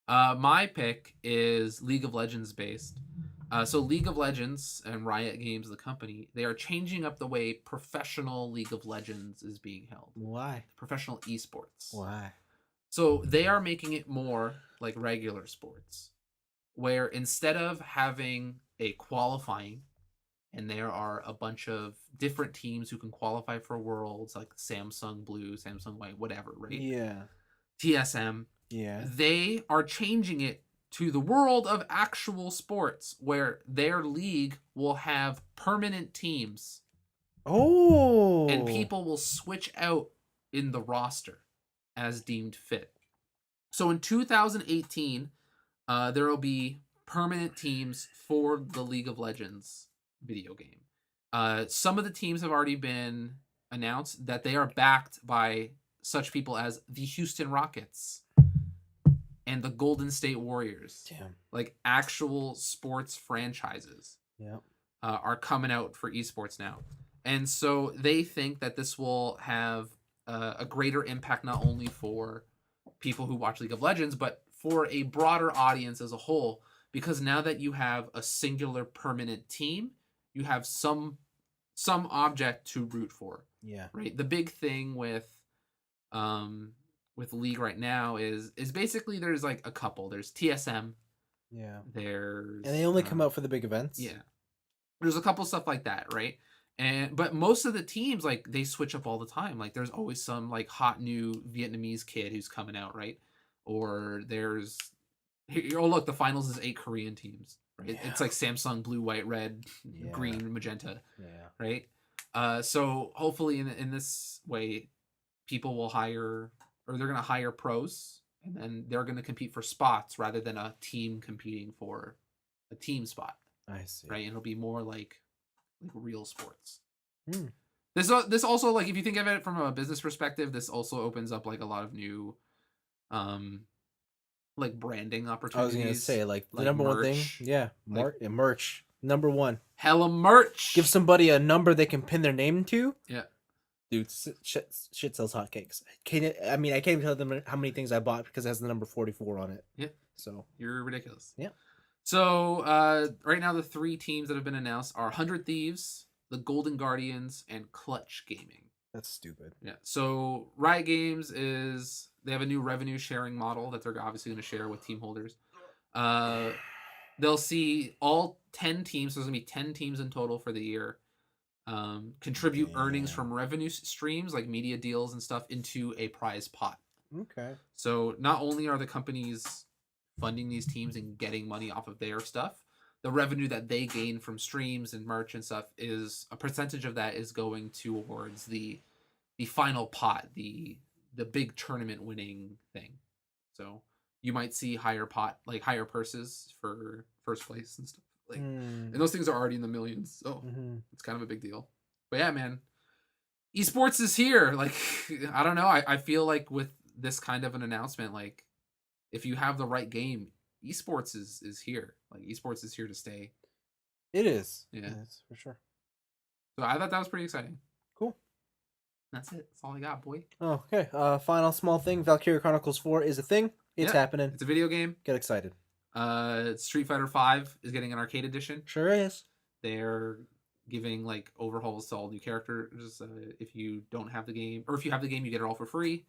My pick is League of Legends based. So League of Legends and Riot Games, the company, they are changing up the way professional League of Legends is being held. Why? Professional esports. Why? So they are making it more like regular sports, where instead of having a qualifying, and there are a bunch of different teams who can qualify for worlds, like Samsung Blue, Samsung White, whatever, right? Yeah. TSM. Yeah. They are changing it to the world of actual sports, where their league will have permanent teams. Oh. And people will switch out in the roster as deemed fit. So in 2018, there will be permanent teams for the League of Legends video game. Some of the teams have already been announced that they are backed by such people as the Houston Rockets and the Golden State Warriors. Damn. Like actual sports franchises. Yeah. Are coming out for esports now. And so they think that this will have a greater impact not only for people who watch League of Legends, but for a broader audience as a whole. Because now that you have a singular permanent team, you have some object to root for. Yeah. Right. The big thing with League right now is basically there's like a couple. There's TSM. Yeah. And they only come out for the big events. Yeah. There's a couple stuff like that, right? But most of the teams, like, they switch up all the time. Like, there's always some like hot new Vietnamese kid who's coming out, right? Or there's look, the finals is 8 Korean teams, right? Yeah. It's like Samsung blue, white, red, green, magenta, right? So hopefully in this way, people will hire, or they're gonna hire pros, and then they're gonna compete for spots rather than a team competing for a team spot. I see. Right, and it'll be more like real sports. Hmm. This also, like, if you think of it from a business perspective, this also opens up like a lot of new, like branding opportunities. I was gonna say like the number one thing, merch. Number one, hella merch. Give somebody a number they can pin their name to. Yeah, dude, shit sells hotcakes. I can't even tell them how many things I bought because it has the number 44 on it. Yeah, so you're ridiculous. Yeah. So right now the 3 teams that have been announced are 100 Thieves, the Golden Guardians, and Clutch Gaming. That's stupid. Yeah. So Riot Games they have a new revenue sharing model that they're obviously going to share with team holders. They'll see all 10 teams. So there's going to be 10 teams in total for the year. Contribute earnings from revenue streams like media deals and stuff into a prize pot. Okay. So not only are the companies funding these teams and getting money off of their stuff, the revenue that they gain from streams and merch and stuff is a percentage of that is going towards the final pot, the big tournament winning thing. So you might see higher purses for first place and stuff. Like, and those things are already in the millions, so it's kind of a big deal. But yeah, man, esports is here. Like, I don't know. I feel like with this kind of an announcement, like, if you have the right game, esports is here. Like, esports is here to stay. It is. Yeah, that's for sure. So I thought that was pretty exciting. Cool. That's it. That's all I got, boy. Oh, okay. Final small thing. Valkyria Chronicles 4 is a thing. It's Yeah, happening. It's a video game. Get excited. Street Fighter V is getting an arcade edition. Sure is. They're giving like overhauls to all new characters. If you don't have the game, or if you have the game, you get it all for free.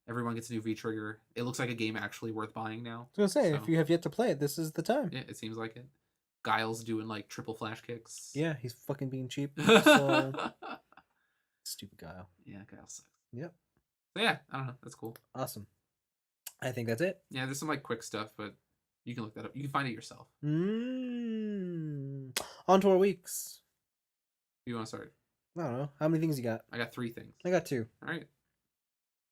Everyone gets a new V trigger. It looks like a game actually worth buying now. I was gonna say, if you have yet to play it, this is the time. Yeah, it seems like it. Guile's doing like triple flash kicks. Yeah, he's fucking being cheap. So stupid Guile. Yeah, Guile sucks. Yep. So yeah, I don't know. That's cool. Awesome. I think that's it. Yeah, there's some like quick stuff, but you can look that up. You can find it yourself. On to our weeks. You want to start? I don't know. How many things you got? I got 3 things. I got 2. All right.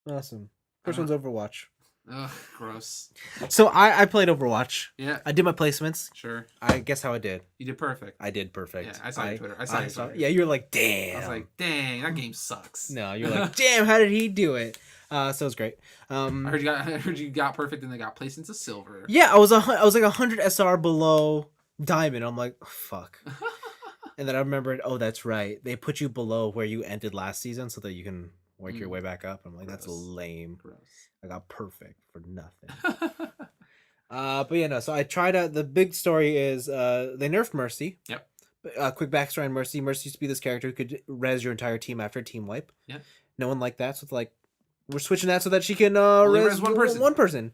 Awesome. First one's Overwatch. Ugh, gross. So I played Overwatch. Yeah. I did my placements. Sure. I guess how I did. You did perfect. I did perfect. Yeah, I saw your Twitter. I saw your Twitter. Yeah, you were like, damn. I was like, dang, that game sucks. No, you're like, damn, how did he do it? So it was great. I heard you got perfect and they got placed into silver. Yeah, I was like 100 SR below diamond. I'm like, oh, fuck. And then I remembered, oh, that's right. They put you below where you ended last season so that you can work your way back up. I'm like, that's lame. Gross. I got perfect for nothing. But yeah, no. So I tried out. The big story is they nerfed Mercy. Yep. Quick backstory on Mercy. Mercy used to be this character who could res your entire team after a team wipe. Yeah. No one liked that, so it's like we're switching that so that she can res one person.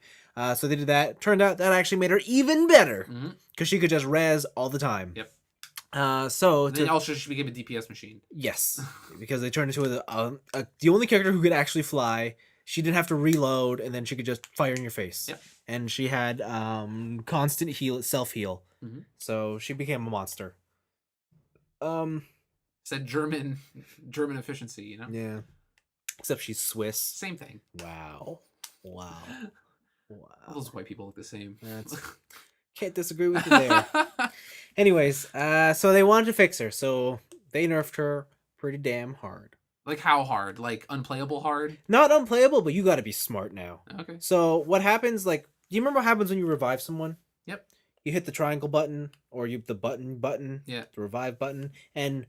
So they did that. Turned out that actually made her even better because she could just res all the time. Yep. So then also she became a DPS machine. Yes, because they turned into the only character who could actually fly. She didn't have to reload, and then she could just fire in your face. Yep. And she had constant self heal, so she became a monster. Said German efficiency, you know. Yeah. Except she's Swiss. Same thing. Wow. All those white people look the same. Can't disagree with you there. Anyways, so they wanted to fix her, so they nerfed her pretty damn hard. Like how hard? Like unplayable hard? Not unplayable, but you got to be smart now. Okay. So what happens? Like, do you remember what happens when you revive someone? Yep. You hit the triangle button, or the button. Yeah. The revive button, and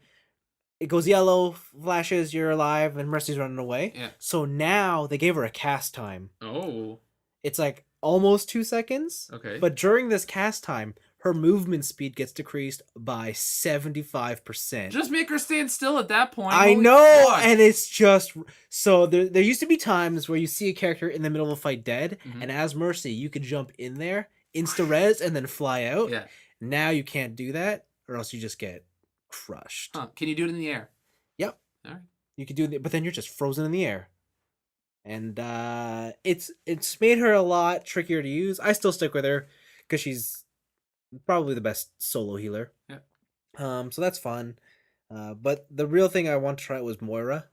it goes yellow, flashes, you're alive, and Mercy's running away. Yeah. So now they gave her a cast time. Oh. It's like almost 2 seconds. Okay. But during this cast time, her movement speed gets decreased by 75%. Just make her stand still at that point. I know, and it's just so there used to be times where you see a character in the middle of a fight dead, and as Mercy, you could jump in there, insta res, and then fly out. Yeah. Now you can't do that, or else you just get crushed. Huh. Can you do it in the air? Yep. All right. You could do it, but then you're just frozen in the air. And it's made her a lot trickier to use. I still stick with her because she's probably the best solo healer. Yeah. So that's fun. But the real thing I want to try was Moira.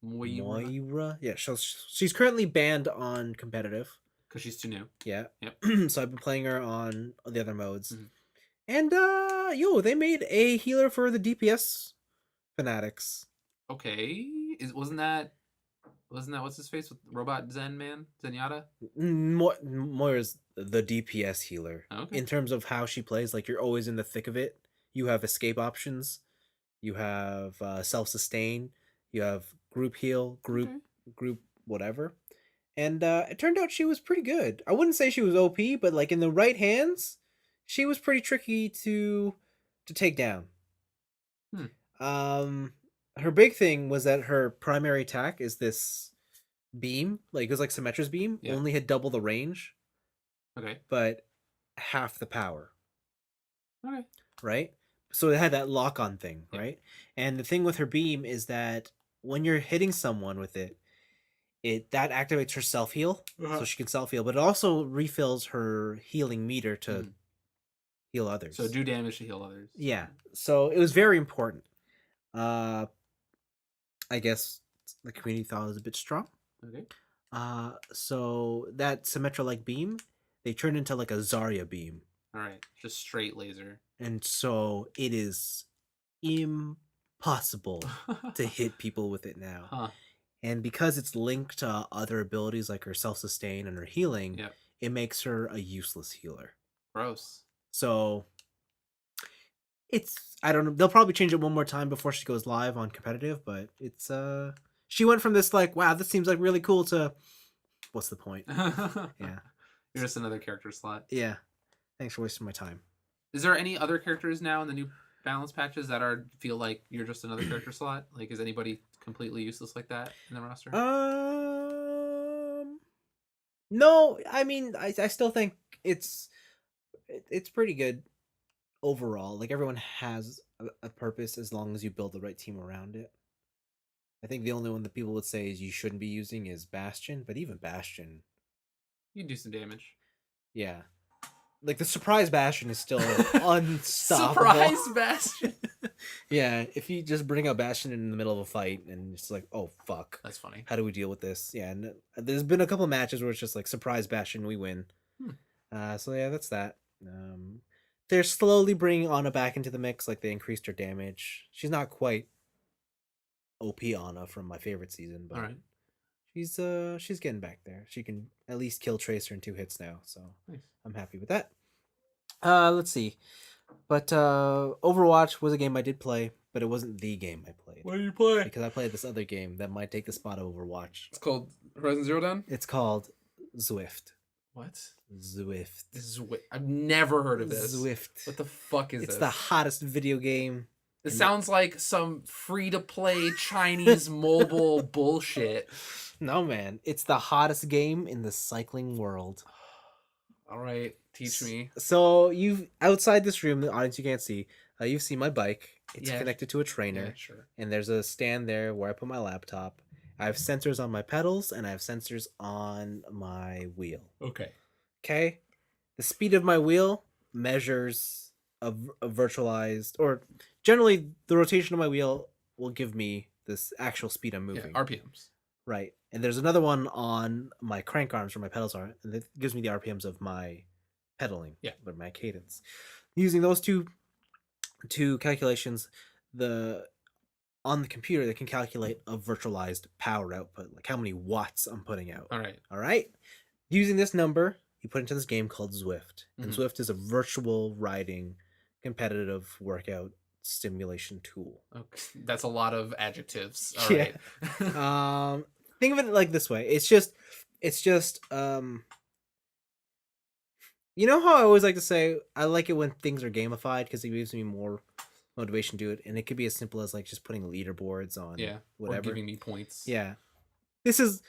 Moira. Yeah. She's currently banned on competitive because she's too new. Yeah. Yep. So I've been playing her on the other modes. And they made a healer for the DPS fanatics. Okay. Wasn't that what's his face with Robot Zenyatta? Moira's the DPS healer. Okay. In terms of how she plays, like you're always in the thick of it. You have escape options. You have self-sustain. You have group heal, group whatever. And it turned out she was pretty good. I wouldn't say she was OP, but like in the right hands, she was pretty tricky to take down. Her big thing was that her primary attack is this beam. Like it was like Symmetra's beam. Yeah. Only had double the range. Okay. But half the power. Okay. Right? So it had that lock-on thing, right? And the thing with her beam is that when you're hitting someone with it, that activates her self-heal. So she can self-heal. But it also refills her healing meter to heal others. So do damage to heal others. Yeah. So it was very important. I guess the community thought it was a bit strong. Okay. So that Symmetra-like beam, they turned into like a Zarya beam. All right. Just straight laser. And so it is impossible to hit people with it now. Huh. And because it's linked to other abilities like her self-sustain and her healing, it makes her a useless healer. Gross. So I don't know. They'll probably change it one more time before she goes live on competitive, but it's She went from this like, wow, this seems like really cool to, what's the point? Yeah. You're just another character slot. Yeah. Thanks for wasting my time. Is there any other characters now in the new balance patches that feel like you're just another character slot? Like, is anybody completely useless like that in the roster? No, I mean, I still think it's pretty good overall. Like everyone has a purpose as long as you build the right team around it. I think the only one that people would say is you shouldn't be using is Bastion, but even Bastion, You can do some damage. yeah. Like the surprise Bastion is still unstoppable. Surprise Bastion. Yeah, if you just bring a Bastion in the middle of a fight and it's like, oh fuck, That's funny. how do we deal with this? Yeah, and there's been a couple of matches where it's just like surprise Bastion, we win. So yeah, that's that. They're slowly bringing Ana back into the mix. Like they increased her damage. She's not quite OP Ana from my favorite season, but All right. she's getting back there. She can at least kill Tracer in 2 hits now, so Nice. I'm happy with that. Let's see. But Overwatch was a game I did play, but it wasn't the game I played. What do you play? Because I played this other game that might take the spot of Overwatch. It's called Horizon Zero Dawn. It's called Zwift. What? Zwift. I've never heard of this. Zwift. What the fuck is this? It's the hottest video game. It sounds like some free-to-play Chinese mobile bullshit. No, man. It's the hottest game in the cycling world. All right, teach me. So outside this room, the audience you can't see, you've seen my bike. It's connected to a trainer. Yeah, sure. And there's a stand there where I put my laptop. I have sensors on my pedals and I have sensors on my wheel. Okay. Okay? The speed of my wheel measures a virtualized, or generally the rotation of my wheel will give me this actual speed I'm moving. Yeah, RPMs. Right. And there's another one on my crank arms where my pedals are, and it gives me the RPMs of my pedaling, or my cadence. Using those two calculations, on the computer they can calculate a virtualized power output, like how many watts I'm putting out. All right. All right. Using this number, you put into this game called Zwift, and Zwift is a virtual riding competitive workout stimulation tool. Okay. That's a lot of adjectives. All right. Think of it like this way. It's just you know how I always like to say I like it when things are gamified because it gives me more motivation to do it, and it could be as simple as like just putting leaderboards on whatever. Or giving me points. Yeah. This is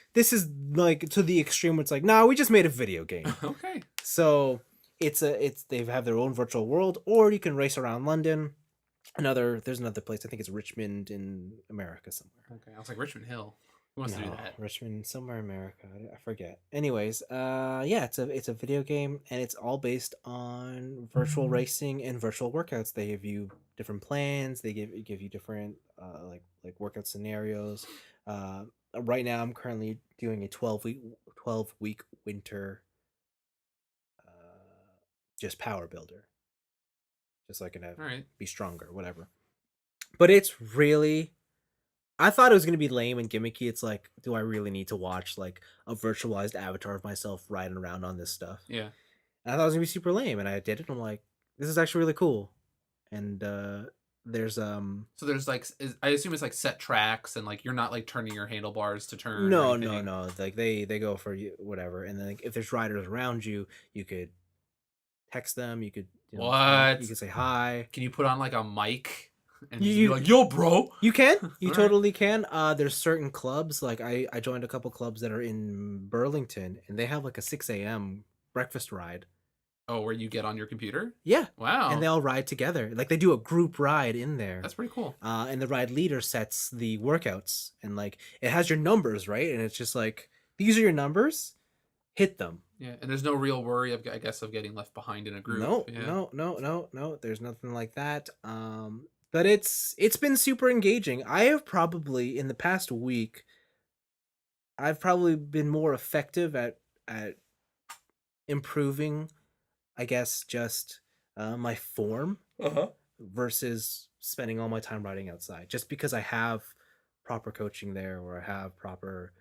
like to the extreme where it's like, nah, we just made a video game. Okay. So they have their own virtual world, or you can race around London. There's another place, I think it's Richmond in America somewhere. Okay. I was like Richmond Hill. Who wants to do that? Richmond, somewhere in America. I forget. Anyways, yeah, it's a video game, and it's all based on virtual racing and virtual workouts. They give you different plans. They give you different like workout scenarios. Right now, I'm currently doing a 12-week winter just power builder, just so I can be stronger, whatever. But it's really, I thought it was going to be lame and gimmicky. It's like, do I really need to watch like a virtualized avatar of myself riding around on this stuff? Yeah. And I thought it was going to be super lame, and I did it. And I'm like, this is actually really cool. And there's so there's like, I assume it's like set tracks, and like you're not like turning your handlebars to turn. No. Like they go for you, whatever. And then like, if there's riders around you, you could text them. You could you could say hi. Can you put on like a mic and just be like, yo, bro? You can. You totally can. There's certain clubs. Like I joined a couple clubs that are in Burlington, and they have like a 6 a.m. breakfast ride. Oh, where you get on your computer? Yeah. Wow. And they all ride together. Like they do a group ride in there. That's pretty cool. And the ride leader sets the workouts, and like it has your numbers, right? And it's just like, these are your numbers. Hit them. Yeah, and there's no real worry of, I guess, of getting left behind in a group. No. There's nothing like that. But it's been super engaging. I have probably in the past week, I've probably been more effective at improving, I guess, just my form versus spending all my time riding outside. Just because I have proper coaching there, or I have proper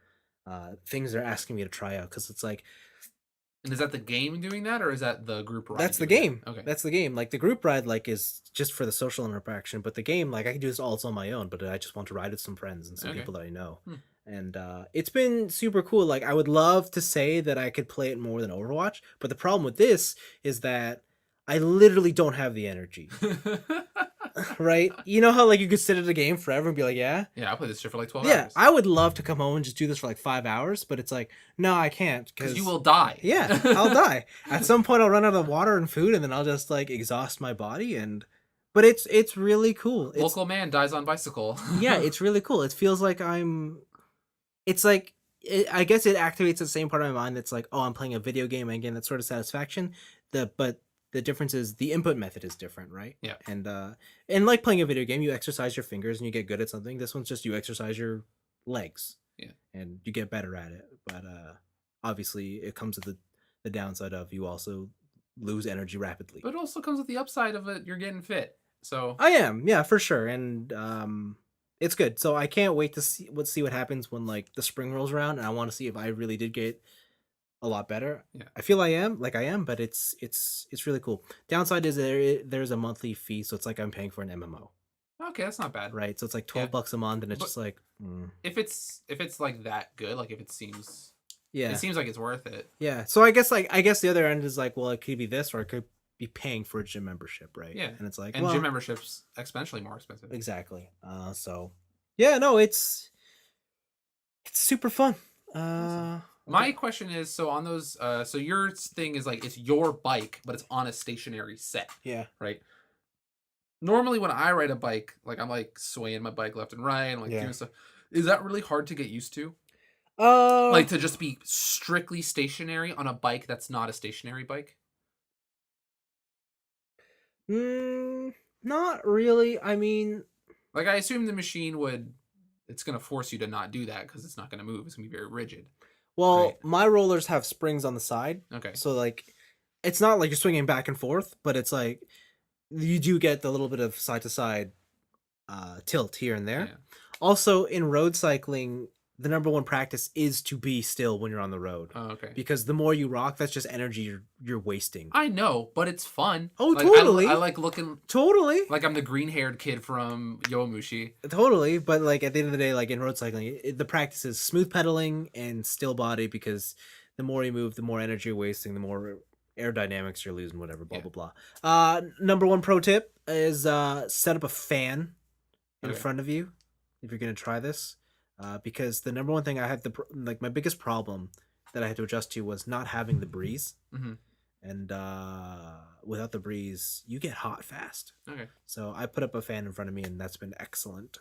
things they're asking me to try out. Because it's like, And is that the game doing that, or is that the group ride That's the doing game. that? Okay. That's the game. Like the group ride, like is just for the social interaction, but the game, like I can do this all on my own. But I just want to ride with some friends and some Okay. people that I know, Hmm. and it's been super cool. Like I would love to say that I could play it more than Overwatch, but the problem with this is that I literally don't have the energy. Right? You know how like you could sit at a game forever and be like, yeah, Yeah, I'll play this shit for like 12 yeah. hours. I would love to come home and just do this for like 5 hours, but it's like, no, I can't Because you because will die. yeah, I'll die. At some point I'll run out of water and food and then I'll just like exhaust my body and but it's really cool. It's Local man dies on bicycle. yeah, it's really cool. It feels like it's like I guess it activates the same part of my mind that's like, oh, I'm playing a video game and getting that sort of satisfaction. But the difference is the input method is different, right? Yeah. And like playing a video game, you exercise your fingers and you get good at something. This one's just you exercise your legs. Yeah. And you get better at it. But obviously it comes with the downside of you also lose energy rapidly. But it also comes with the upside of it. You're getting fit. So I am, yeah, for sure. And it's good. So I can't wait to see what happens when like the spring rolls around and I want to see if I really did get a lot better. Yeah. I feel I am, but it's really cool. Downside is there's a monthly fee, so it's like I'm paying for an MMO. okay, that's not bad. Right? So it's like $12 a month and it's But just like if it's like that good, like if it seems yeah. it seems like it's worth it. Yeah. So I guess the other end is like, well, it could be this or it could be paying for a gym membership, right? Yeah. And it's like, And well, gym memberships exponentially more expensive. exactly. So yeah, no, it's super fun. Awesome. My question is, so on those, so your thing is like it's your bike, but it's on a stationary set, yeah. right? Normally, when I ride a bike, like I'm like swaying my bike left and right, and like Yeah. doing stuff. Is that really hard to get used to? Uh, Like to just be strictly stationary on a bike that's not a stationary bike? not really. I mean, Like I assume the machine would, it's gonna force you to not do that because it's not gonna move. It's gonna be very rigid. well, Right. my rollers have springs on the side, Okay. so like, it's not like you're swinging back and forth, but it's like you do get the little bit of side to side tilt here and there. Yeah. Also, in road cycling, the number one practice is to be still when you're on the road. Oh, okay. Because the more you rock, that's just energy you're wasting. I know, but it's fun. Oh, like, totally. I like looking Totally. like I'm the green-haired kid from Yowamushi. Totally, but like at the end of the day, like in road cycling, the practice is smooth pedaling and still body because the more you move, the more energy you're wasting, the more aerodynamics you're losing, whatever, blah blah blah. Number one pro tip is set up a fan in front of you if you're gonna try this, because the number one thing I had like my biggest problem that I had to adjust to was not having the breeze, and without the breeze, you get hot fast. Okay. So I put up a fan in front of me, and that's been excellent.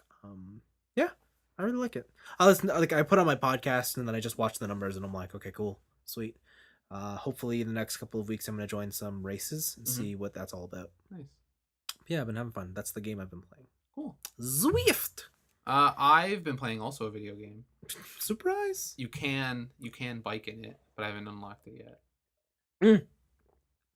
Yeah, I really like it. I listen, like I put on my podcast, and then I just watch the numbers, and I'm like, okay, cool, sweet. Hopefully, in the next couple of weeks, I'm gonna join some races and see what that's all about. Nice. Yeah, I've been having fun. That's the game I've been playing. Cool. Zwift. I've been playing also a video game. Surprise. You can bike in it, but I haven't unlocked it yet.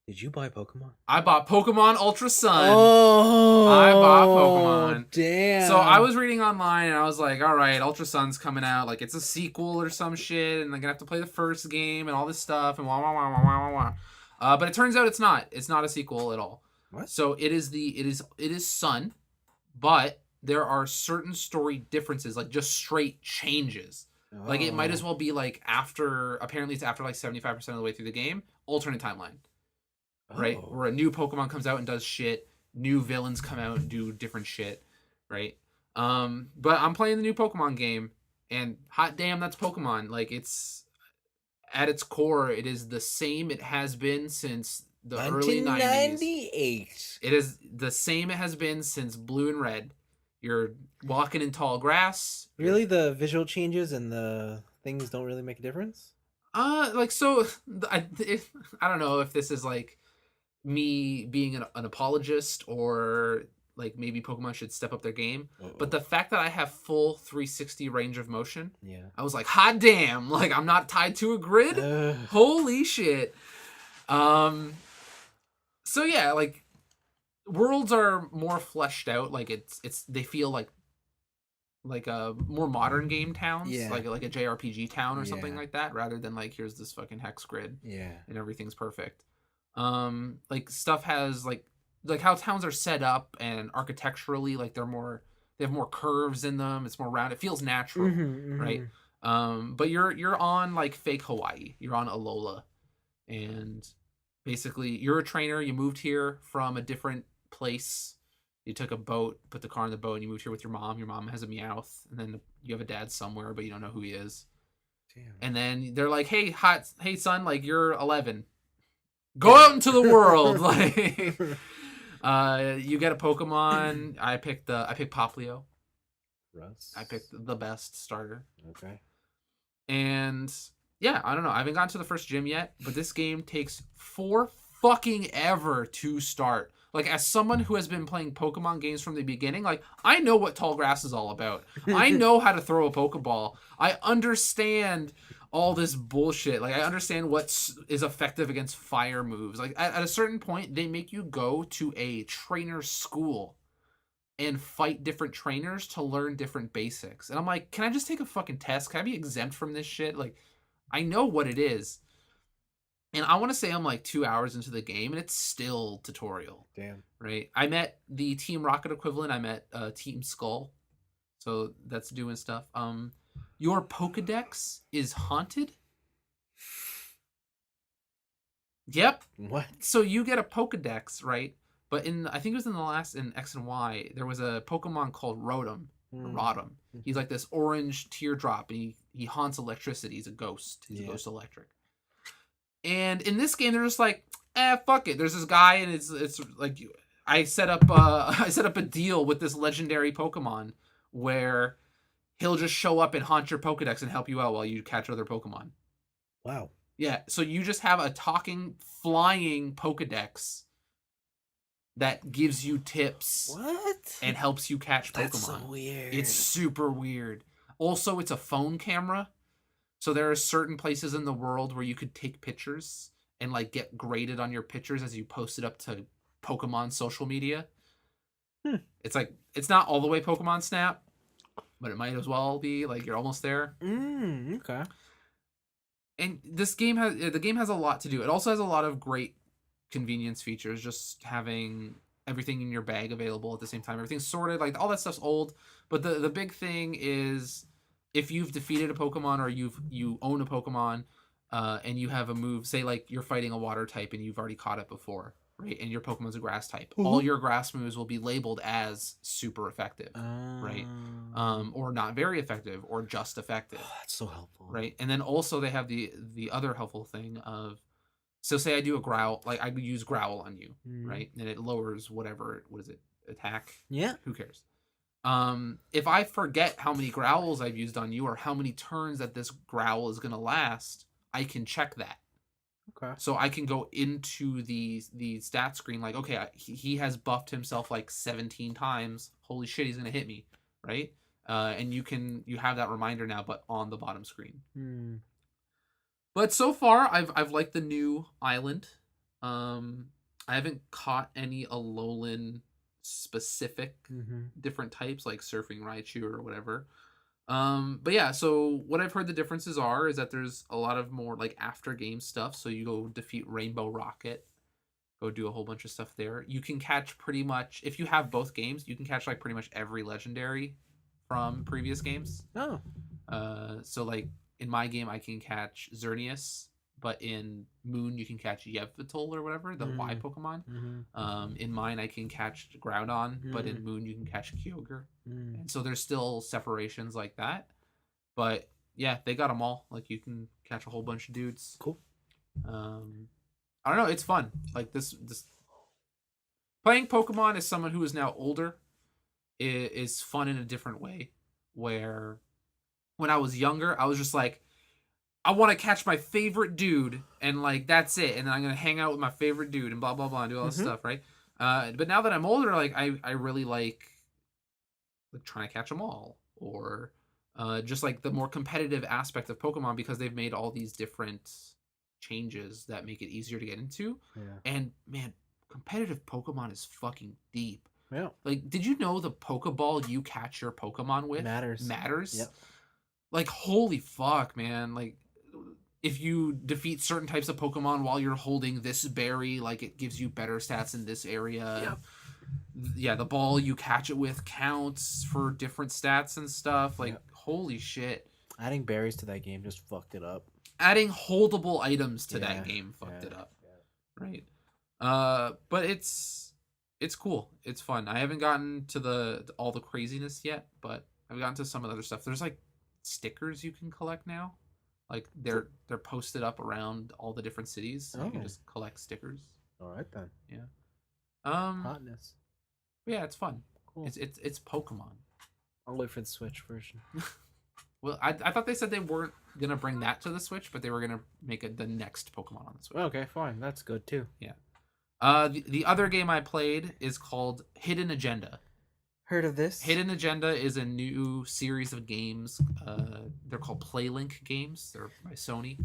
Did you buy Pokemon? I bought Pokemon Ultra Sun. Oh, I bought Pokemon. Damn. So I was reading online and I was like, all right, Ultra Sun's coming out. Like it's a sequel or some shit, and I'm gonna have to play the first game and all this stuff and wah wah wah wah wah wah wah. But it turns out it's not. It's not a sequel at all. What? So it is Sun, but there are certain story differences, like just straight changes. Oh. Like it might as well be like apparently it's after like 75% of the way through the game, alternate timeline. Right? Where a new Pokemon comes out and does shit, new villains come out and do different shit, right? But I'm playing the new Pokemon game, and hot damn, that's Pokemon. Like it's at its core, it is the same it has been since the early 90s. It is the same it has been since Blue and Red. You're walking in tall grass. Really, the visual changes and the things don't really make a difference? I don't know if this is like me being an apologist or like maybe Pokemon should step up their game. But the fact that I have full 360 range of motion, I was like, hot damn, like I'm not tied to a grid. Holy shit. So yeah, like worlds are more fleshed out. Like it's they feel like like a more modern game towns, Yeah. like a JRPG town or something Yeah. like that, rather than like here's this fucking hex grid Yeah. and everything's perfect. Like stuff has like how towns are set up and architecturally, like they have more curves in them. It's more round. It feels natural, right? But you're on like fake Hawaii. You're on Alola, and basically you're a trainer. You moved here from a different place. You took a boat, put the car in the boat, and you moved here with your mom. Your mom has a Meowth, and then you have a dad somewhere, but you don't know who he is. Damn. And then they're like, hey son, like you're 11, go out into the world." Like, you get a Pokemon. I picked Poplio. Russ. I picked the best starter. Okay. And yeah, I don't know. I haven't gotten to the first gym yet, but this game takes for fucking ever to start. Like, as someone who has been playing Pokemon games from the beginning, like, I know what tall grass is all about. I know how to throw a Pokeball. I understand all this bullshit. Like, I understand what is effective against fire moves. Like, at a certain point, they make you go to a trainer school and fight different trainers to learn different basics. And I'm like, can I just take a fucking test? Can I be exempt from this shit? Like, I know what it is. And I want to say I'm like 2 hours into the game and it's still tutorial. Damn. Right? I met the Team Rocket equivalent. I met Team Skull. So that's doing stuff. Your Pokedex is haunted. Yep. What? So you get a Pokedex, right? But I think it was in X and Y, there was a Pokemon called Rotom. Rotom. He's like this orange teardrop, and he haunts electricity. He's a ghost. He's a ghost electric. And in this game, they're just like, fuck it. There's this guy, and it's like I set up a deal with this legendary Pokemon where he'll just show up and haunt your Pokedex and help you out while you catch other Pokemon. Wow. Yeah, so you just have a talking, flying Pokedex that gives you tips. What? And helps you catch Pokemon. That's so weird. It's super weird. Also, it's a phone camera. So there are certain places in the world where you could take pictures and like get graded on your pictures as you post it up to Pokemon social media. It's like, it's not all the way Pokemon Snap, but it might as well be. Like, you're almost there. Okay. And the game has a lot to do. It also has a lot of great convenience features, just having everything in your bag available at the same time. Everything's sorted. Like, all that stuff's old. But the big thing is, if you've defeated a Pokemon or you own a Pokemon, and you have a move, say like you're fighting a water type and you've already caught it before, right? And your Pokemon's a grass type. All your grass moves will be labeled as super effective, right? Or not very effective, or just effective. Oh, that's so helpful. Right? And then also they have the other helpful thing of, so say I do a growl, like I use growl on you, right? And it lowers what is it? Attack? Yeah. Who cares? If I forget how many growls I've used on you or how many turns that this growl is going to last, I can check that. Okay. So I can go into the stat screen like, okay, he has buffed himself like 17 times. Holy shit, he's going to hit me, right? And you have that reminder now, but on the bottom screen. But so far, I've liked the new island. I haven't caught any Alolan specific different types like Surfing Raichu or whatever. But yeah, so what I've heard the differences is that there's a lot of more like after game stuff. So you go defeat Rainbow Rocket, go do a whole bunch of stuff there. You can catch pretty much, if you have both games, you can catch like pretty much every legendary from previous games. Oh. So like in my game, I can catch Xerneas, but in Moon, you can catch Yveltal or whatever, the Y Pokemon. In mine, I can catch Groudon, but in Moon, you can catch Kyogre. And so there's still separations like that. But yeah, they got them all. Like, you can catch a whole bunch of dudes. Cool. I don't know. It's fun. Like, this playing Pokemon as someone who is now older is fun in a different way. Where when I was younger, I was just like, I want to catch my favorite dude, and like that's it, and then I'm gonna hang out with my favorite dude and blah blah blah and do all this stuff, right? But now that I'm older, like I really like trying to catch them all, or just like the more competitive aspect of Pokemon, because they've made all these different changes that make it easier to get into. And man, competitive Pokemon is fucking deep. Yeah. Like, did you know the Pokeball you catch your Pokemon with matters? Yep. Like, holy fuck, man. Like, if you defeat certain types of Pokemon while you're holding this berry, like, it gives you better stats in this area. Yep. Yeah, the ball you catch it with counts for different stats and stuff. Like, Yep. holy shit. Adding berries to that game just fucked it up. Adding holdable items to that game fucked it up. Yeah. Right. But it's cool. It's fun. I haven't gotten to all the craziness yet, but I've gotten to some of the other stuff. There's like stickers you can collect now. Like they're posted up around all the different cities. So you can just collect stickers. All right then. Yeah. Hotness. Yeah, it's fun. Cool. It's Pokemon. I'll wait for the Switch version. Well, I thought they said they weren't gonna bring that to the Switch, but they were gonna make it the next Pokemon on the Switch. Okay, fine. That's good too. Yeah. The other game I played is called Hidden Agenda. Heard of this? Hidden Agenda is a new series of games. They're called PlayLink games. They're by Sony.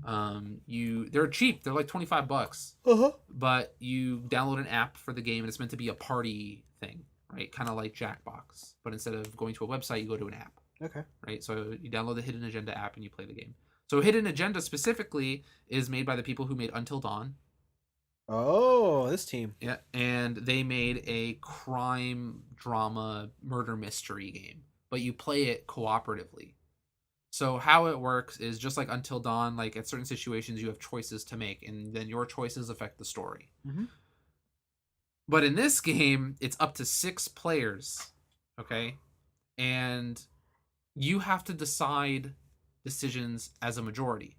They're cheap. They're like $25. But you download an app for the game, and it's meant to be a party thing, right? Kind of like Jackbox, but instead of going to a website, you go to an app. Okay. Right. So you download the Hidden Agenda app and you play the game. So Hidden Agenda specifically is made by the people who made Until Dawn. Oh, this team. Yeah, and they made a crime drama murder mystery game, but you play it cooperatively. So how it works is just like Until Dawn, like at certain situations you have choices to make, and then your choices affect the story. Mm-hmm. But in this game, it's up to 6 players, okay? And you have to decide decisions as a majority.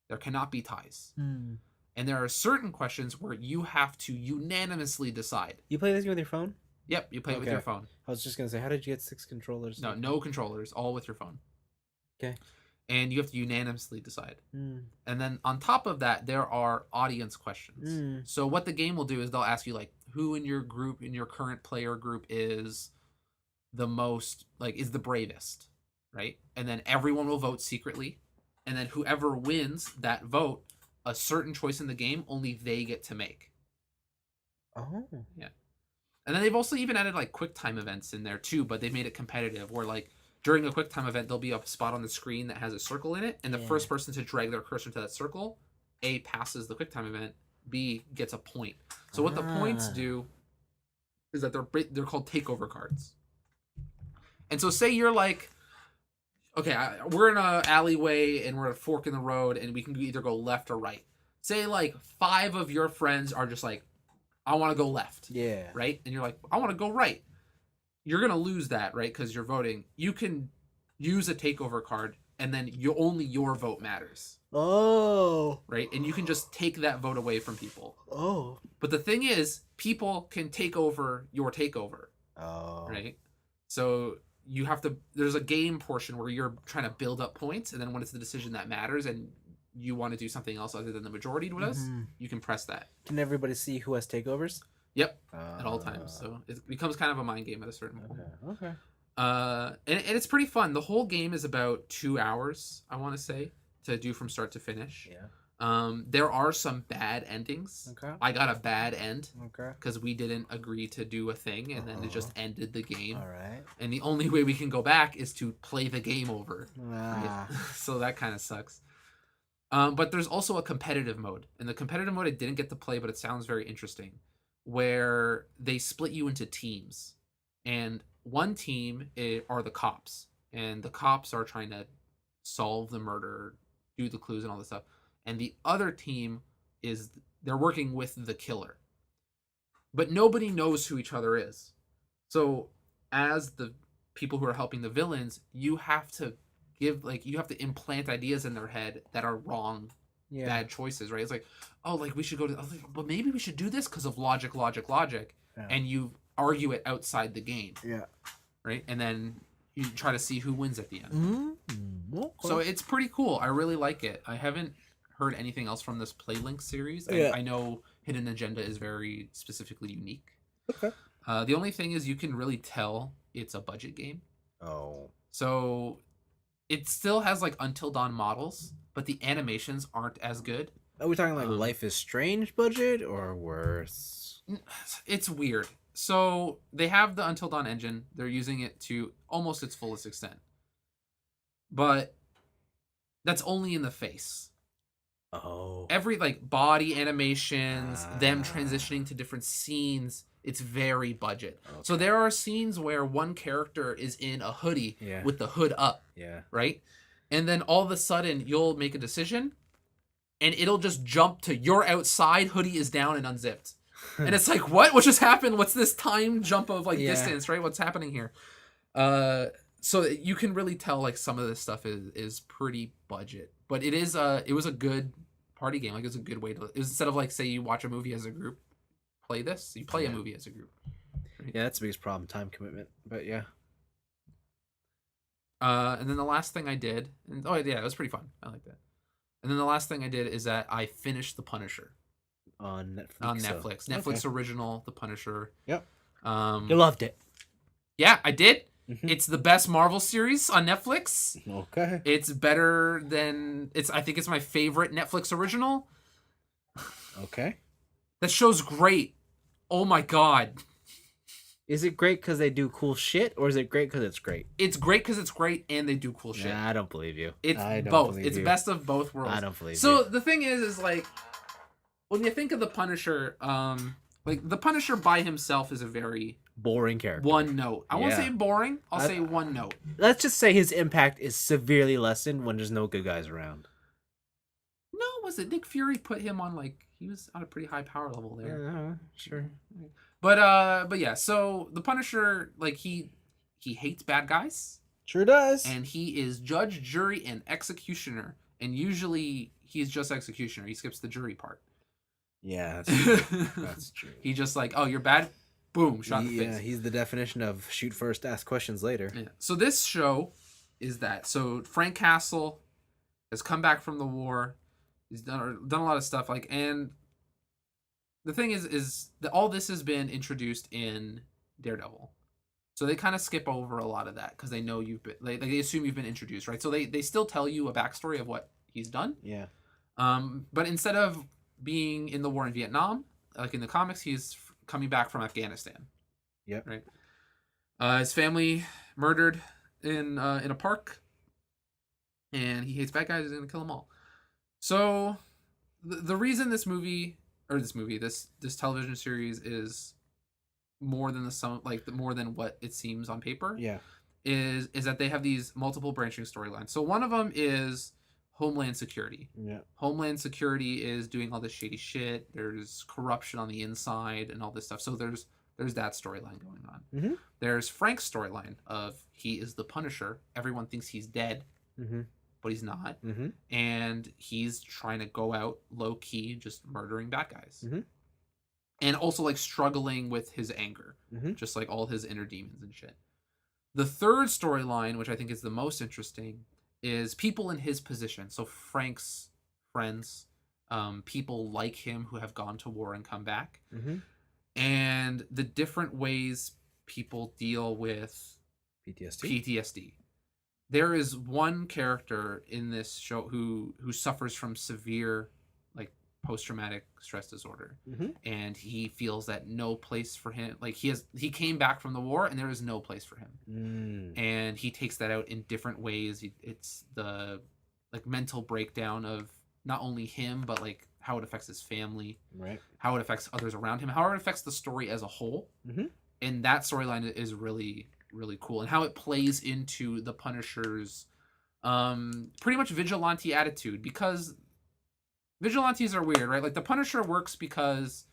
There cannot be ties. Mm. And there are certain questions where you have to unanimously decide. You play this game with your phone? Yep, you play it with your phone. I was just going to say, how did you get 6 controllers? No controllers, all with your phone. Okay. And you have to unanimously decide. Mm. And then on top of that, there are audience questions. Mm. So what the game will do is they'll ask you, like, who in your group, in your current player group is the most, like, is the bravest, right? And then everyone will vote secretly. And then whoever wins that vote, a certain choice in the game, only they get to make. Oh. Yeah. And then they've also even added like quick time events in there too, but they've made it competitive where like during a quick time event, there'll be a spot on the screen that has a circle in it. And the first person to drag their cursor to that circle, A, passes the quick time event, B, gets a point. So what the points do is that they're called takeover cards. And so say you're like, okay, we're in a alleyway and we're at a fork in the road and we can either go left or right. Say like 5 of your friends are just like, I want to go left. Yeah. Right? And you're like, I want to go right. You're going to lose that, right? Because you're voting. You can use a takeover card and then only your vote matters. Oh. Right? And you can just take that vote away from people. Oh. But the thing is, people can take over your takeover. Oh. Right? So you have to, there's a game portion where you're trying to build up points, and then when it's the decision that matters and you want to do something else other than the majority does, you can press that. Can everybody see who has takeovers? Yep, at all times. So it becomes kind of a mind game at a certain point. Okay. And it's pretty fun. The whole game is about 2 hours, I want to say, to do from start to finish. Yeah. There are some bad endings. Okay. I got a bad end. Okay. Because we didn't agree to do a thing, and then it just ended the game. All right. And the only way we can go back is to play the game over. Ah. Right? So that kind of sucks. But there's also a competitive mode. And the competitive mode I didn't get to play, but it sounds very interesting, where they split you into teams. And one team are the cops. And the cops are trying to solve the murder, do the clues and all this stuff. And the other team they're working with the killer. But nobody knows who each other is. So as the people who are helping the villains, you have to implant ideas in their head that are wrong, bad choices, right? It's like, oh, like we should go to, but maybe we should do this because of logic. Yeah. And you argue it outside the game. Yeah. Right? And then you try to see who wins at the end. Mm-hmm. Okay. So it's pretty cool. I really like it. I haven't heard anything else from this PlayLink series. I know Hidden Agenda is very specifically unique. Okay. The only thing is you can really tell it's a budget game. Oh. So it still has like Until Dawn models, but the animations aren't as good. Are we talking like Life is Strange budget or worse? It's weird. So they have the Until Dawn engine. They're using it to almost its fullest extent. But that's only in the face. Oh. Every like body animations, them transitioning to different scenes, it's very budget. Okay. So there are scenes where one character is in a hoodie with the hood up. Yeah. Right? And then all of a sudden you'll make a decision and it'll just jump to you're outside, hoodie is down and unzipped. And it's like, what just happened? What's this time jump of like distance, right? What's happening here? So you can really tell like some of this stuff is pretty budget, but it was a good party game. Like it's a good way to, instead of like say you watch a movie as a group, play this. You play a movie as a group. Right? Yeah, that's the biggest problem, time commitment. But yeah. And then the last thing I did, and it was pretty fun. I like that. And then the last thing I did is that I finished The Punisher on Netflix. Netflix original, The Punisher. Yep. You loved it. Yeah, I did. Mm-hmm. It's the best Marvel series on Netflix. Okay. It's better than I think it's my favorite Netflix original. Okay. That show's great. Oh my god. Is it great because they do cool shit, or is it great because it's great? It's great because it's great and they do cool shit. Nah, I don't believe you. It's both. It's best of both worlds. I don't believe you. So the thing is like, when you think of the Punisher, like the Punisher by himself is a very boring character. One note. I won't say boring. I'll say one note. Let's just say his impact is severely lessened when there's no good guys around. No, was it Nick Fury put him on like he was on a pretty high power level there? Sure. But yeah. So the Punisher, like he hates bad guys. Sure does. And he is judge, jury, and executioner. And usually he's just executioner. He skips the jury part. Yeah, that's true. That's true. He just like, oh, you're bad. Boom, shot in the face. Yeah, he's the definition of shoot first, ask questions later. Yeah. So this show is that. So Frank Castle has come back from the war. He's done a lot of stuff. Like, and the thing is that all this has been introduced in Daredevil. So they kind of skip over a lot of that because they know you've been. They assume you've been introduced, right? So they still tell you a backstory of what he's done. Yeah. But instead of being in the war in Vietnam, like in the comics, he's coming back from Afghanistan. Yep. Right. His family murdered in a park, and he hates bad guys. He's gonna kill them all. So the reason this television series is more than more than what it seems on paper. Yeah. Is that they have these multiple branching storylines. So one of them is Homeland Security. Yeah. Homeland Security is doing all this shady shit. There's corruption on the inside and all this stuff. So there's that storyline going on. Mm-hmm. There's Frank's storyline of he is the Punisher. Everyone thinks he's dead, but he's not. Mm-hmm. And he's trying to go out low key, just murdering bad guys. Mm-hmm. And also like struggling with his anger, just like all his inner demons and shit. The third storyline, which I think is the most interesting, is people in his position. So Frank's friends, people like him who have gone to war and come back, and the different ways people deal with PTSD. There is one character in this show who suffers from severe like post-traumatic stress disorder, and he feels that no place for him. Like he came back from the war and there is no place for him, and he takes that out in different ways. It's the like mental breakdown of not only him but like how it affects his family, right? How it affects others around him, how it affects the story as a whole, and that storyline is really really cool, and how it plays into the Punisher's pretty much vigilante attitude, because vigilantes are weird, right? Like the Punisher works because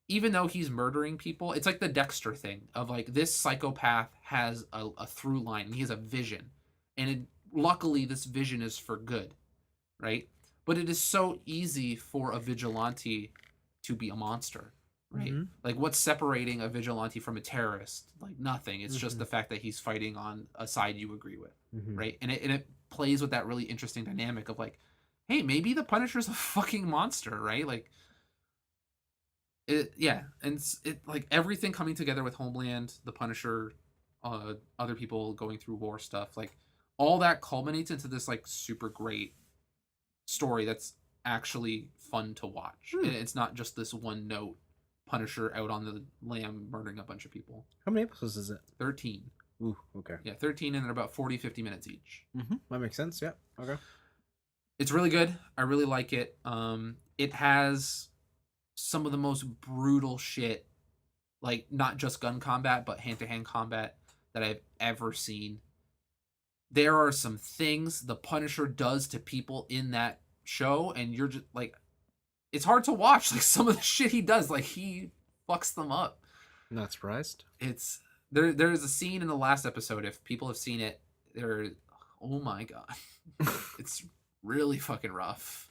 even though he's murdering people, it's like the Dexter thing of like this psychopath has a through line and he has a vision, and luckily this vision is for good, right? But it is so easy for a vigilante to be a monster, right? Like what's separating a vigilante from a terrorist? Like nothing. It's just the fact that he's fighting on a side you agree with, right? And it plays with that really interesting dynamic of like, hey, maybe the Punisher's a fucking monster, right? Like, and it like everything coming together with Homeland, the Punisher, other people going through war stuff, like all that culminates into this like super great story that's actually fun to watch. And it's not just this one note Punisher out on the lam murdering a bunch of people. How many episodes is it? 13. Ooh, okay. Yeah, 13, and they're about 40-50 minutes each. That makes sense. Yeah. Okay. It's really good. I really like it. It has some of the most brutal shit, like not just gun combat, but hand-to-hand combat that I've ever seen. There are some things the Punisher does to people in that show, and you're just like, it's hard to watch. Like some of the shit he does, like he fucks them up. Not surprised. It's there's a scene in the last episode, if people have seen it, oh my god. It's really fucking rough.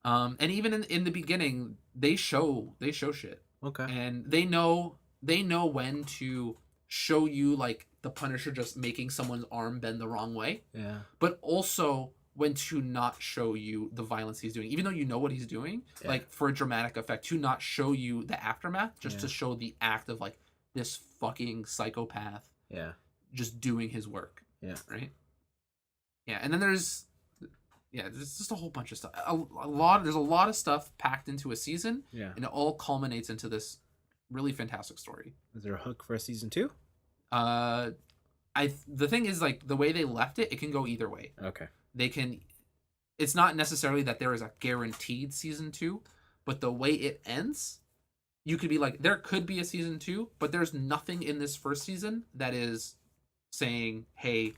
And even in the beginning, they show shit. Okay. And they know when to show you like the Punisher just making someone's arm bend the wrong way. Yeah. But also when to not show you the violence he's doing, even though you know what he's doing, like for a dramatic effect, to not show you the aftermath, just to show the act of like this fucking psychopath. Yeah. Just doing his work. Yeah. Right. Yeah, and then there's just a whole bunch of stuff. There's a lot of stuff packed into a season. Yeah. And it all culminates into this really fantastic story. Is there a hook for a season 2? The thing is, like, the way they left it, it can go either way. Okay. It's not necessarily that there is a guaranteed season 2, but the way it ends, you could be like, there could be a season 2, but there's nothing in this first season that is saying, hey,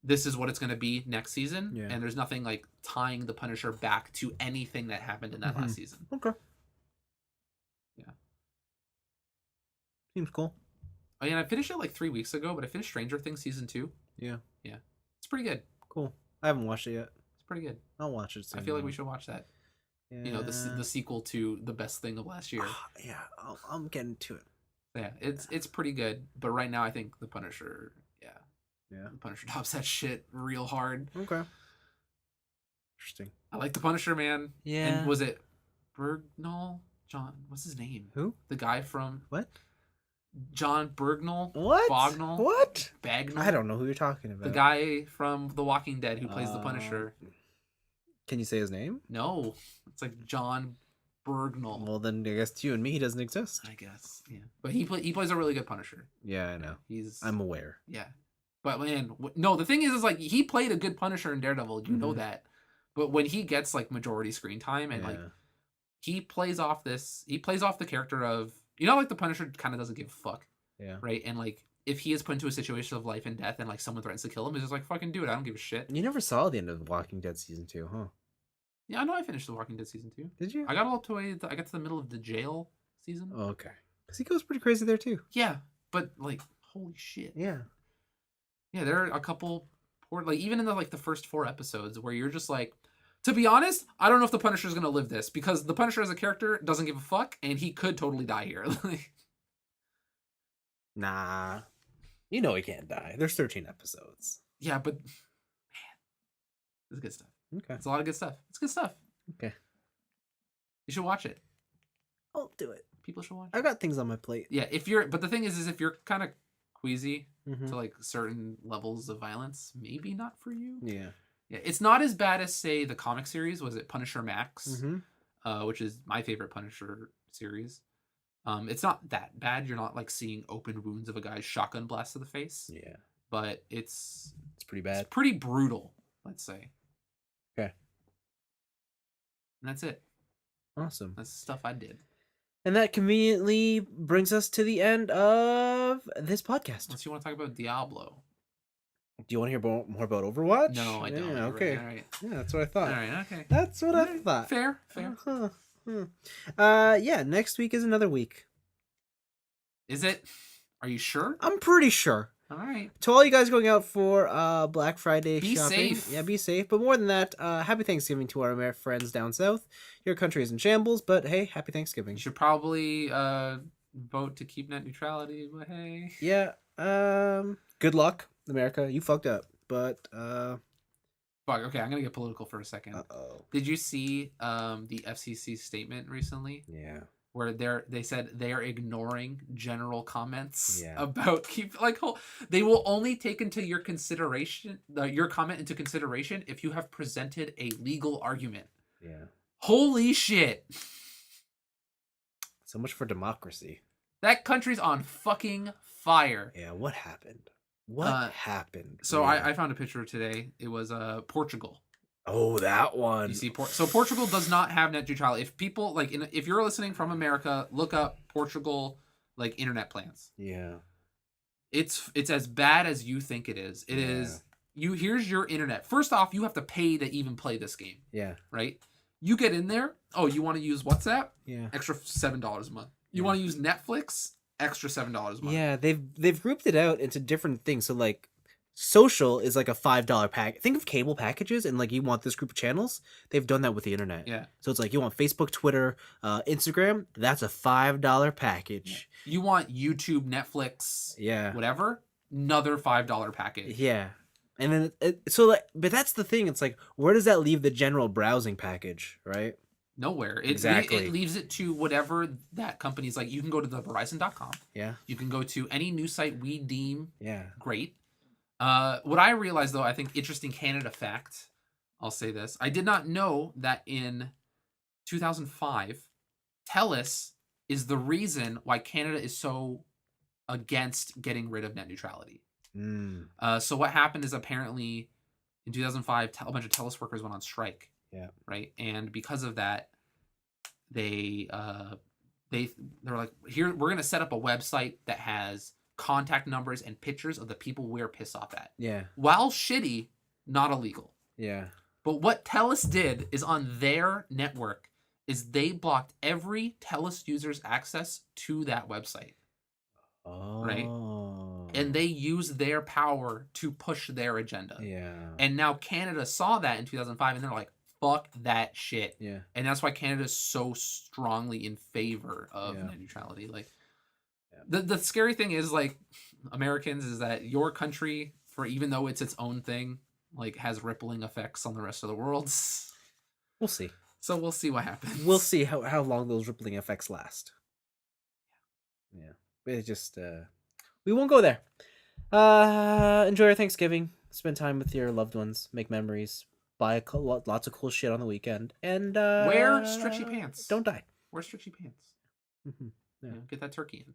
this is what it's going to be next season. Yeah. And there's nothing like tying the Punisher back to anything that happened in that last season. Okay. Yeah. Seems cool. Oh, yeah, and I finished it like 3 weeks ago, but I finished Stranger Things season 2. Yeah. Yeah. It's pretty good. Cool. I haven't watched it yet. It's pretty good. I'll watch it soon. I feel like we should watch that. Yeah. You know, the sequel to the best thing of last year. Yeah, I'm getting to it. Yeah, it's pretty good. But right now, I think the Punisher, Yeah. the Punisher tops that shit real hard. Okay. Interesting. I like the Punisher, man. Yeah. And was it Bergnall? John, what's his name? Who? The guy from What? John Bergnall? What? Bognall? What? Bagnall? I don't know who you're talking about. The guy from The Walking Dead who plays the Punisher. Can you say his name? No, it's like John Bergnall. Well, then I guess to you and me, he doesn't exist. I guess, yeah. But he plays a really good Punisher. Yeah, I know. I'm aware. Yeah. But man, no, the thing is like he played a good Punisher in Daredevil. You know that. But when he gets like majority screen time and like he plays off the character of, you know, like the Punisher kind of doesn't give a fuck. Yeah. Right. And like if he is put into a situation of life and death and like someone threatens to kill him, he's just like, fucking do it. I don't give a shit. You never saw the end of The Walking Dead season 2, huh? Yeah, I know I finished The Walking Dead season 2. Did you? I got all the way. I got to the middle of the jail season. Oh, okay. Because he goes pretty crazy there too. Yeah, but like, holy shit. Yeah. Yeah, there are a couple poor, like even in the like the first 4 episodes where you're just like, to be honest, I don't know if the Punisher's gonna live this, because the Punisher as a character doesn't give a fuck and he could totally die here. Nah. You know he can't die. There's 13 episodes. Yeah, but man, it's good stuff. Okay. It's a lot of good stuff. It's good stuff. Okay. You should watch it. I'll do it. People should watch it. I've got things on my plate. Yeah, but the thing is if you're kind of queasy to like certain levels of violence, maybe not for you. Yeah. Yeah, it's not as bad as say the comic series. Was it Punisher Max, which is my favorite Punisher series. It's not that bad. You're not like seeing open wounds of a guy's shotgun blast to the face. Yeah, but it's pretty bad. It's pretty brutal, let's say. Okay, and that's it. Awesome. That's the stuff I did. And that conveniently brings us to the end of this podcast. Unless you want to talk about Diablo. Do you want to hear more about Overwatch? No, I don't. Yeah, okay. All right. Yeah, that's what I thought. All right, okay. That's what I thought. Fair. Yeah, next week is another week. Is it? Are you sure? I'm pretty sure. All right. To all you guys going out for Black Friday be shopping. Safe. Yeah, be safe. But more than that, happy Thanksgiving to our American friends down south. Your country is in shambles, but hey, happy Thanksgiving. You should probably vote to keep net neutrality, but hey. Yeah. Good luck, America. You fucked up. But Fuck, okay, I'm gonna get political for a second. Uh-oh. Did you see the FCC statement recently? Yeah. Where they said they are ignoring general comments Yeah. about they will only take into your consideration your comment into consideration if you have presented a legal argument. Yeah. Holy shit. So much for democracy. That country's on fucking fire. Yeah, what happened? What happened? So really? I found a picture today. It was Portugal. Oh, that one. You see, so Portugal does not have net neutrality. If people like, if you're listening from America, look up Portugal like internet plans. Yeah. It's as bad as you think it is. It is. Here's your internet. First off, you have to pay to even play this game. Yeah. Right. You get in there. Oh, you want to use WhatsApp? Yeah. Extra $7 a month. You want to use Netflix? Extra $7 a month. Yeah, they've grouped it out into different things. So like, social is like a $5 pack. Think of cable packages, and like you want this group of channels. They've done that with the internet. Yeah. So it's like you want Facebook, Twitter, Instagram. That's a $5 package. Yeah. You want YouTube, Netflix. Yeah. Whatever. Another $5 package. Yeah. And then but that's the thing. It's like, where does that leave the general browsing package, right? Nowhere. Exactly. It leaves it to whatever that company's like. You can go to the Verizon.com. Yeah. You can go to any news site we deem great. What I realized, though, I think interesting Canada fact, I'll say this. I did not know that in 2005, TELUS is the reason why Canada is so against getting rid of net neutrality. So what happened is apparently in 2005, a bunch of TELUS workers went on strike. Yeah. Right. And because of that, they're like, here, we're going to set up a website that has contact numbers and pictures of the people we're pissed off at. Yeah. While shitty, not illegal. Yeah. But what TELUS did is on their network is they blocked every TELUS user's access to that website. Oh. Right? And they use their power to push their agenda. Yeah. And now Canada saw that in 2005 and they're like, fuck that shit. Yeah. And that's why Canada is so strongly in favor of net neutrality. Like, the scary thing is, like, Americans, is that your country, for even though it's its own thing, like, has rippling effects on the rest of the world. We'll see. So we'll see what happens. We'll see how long those rippling effects last. Yeah. It just we won't go there. Enjoy your Thanksgiving. Spend time with your loved ones. Make memories. Buy lots of cool shit on the weekend. And wear stretchy pants. Don't die. Wear stretchy pants. Mm-hmm. Yeah. Get that turkey in.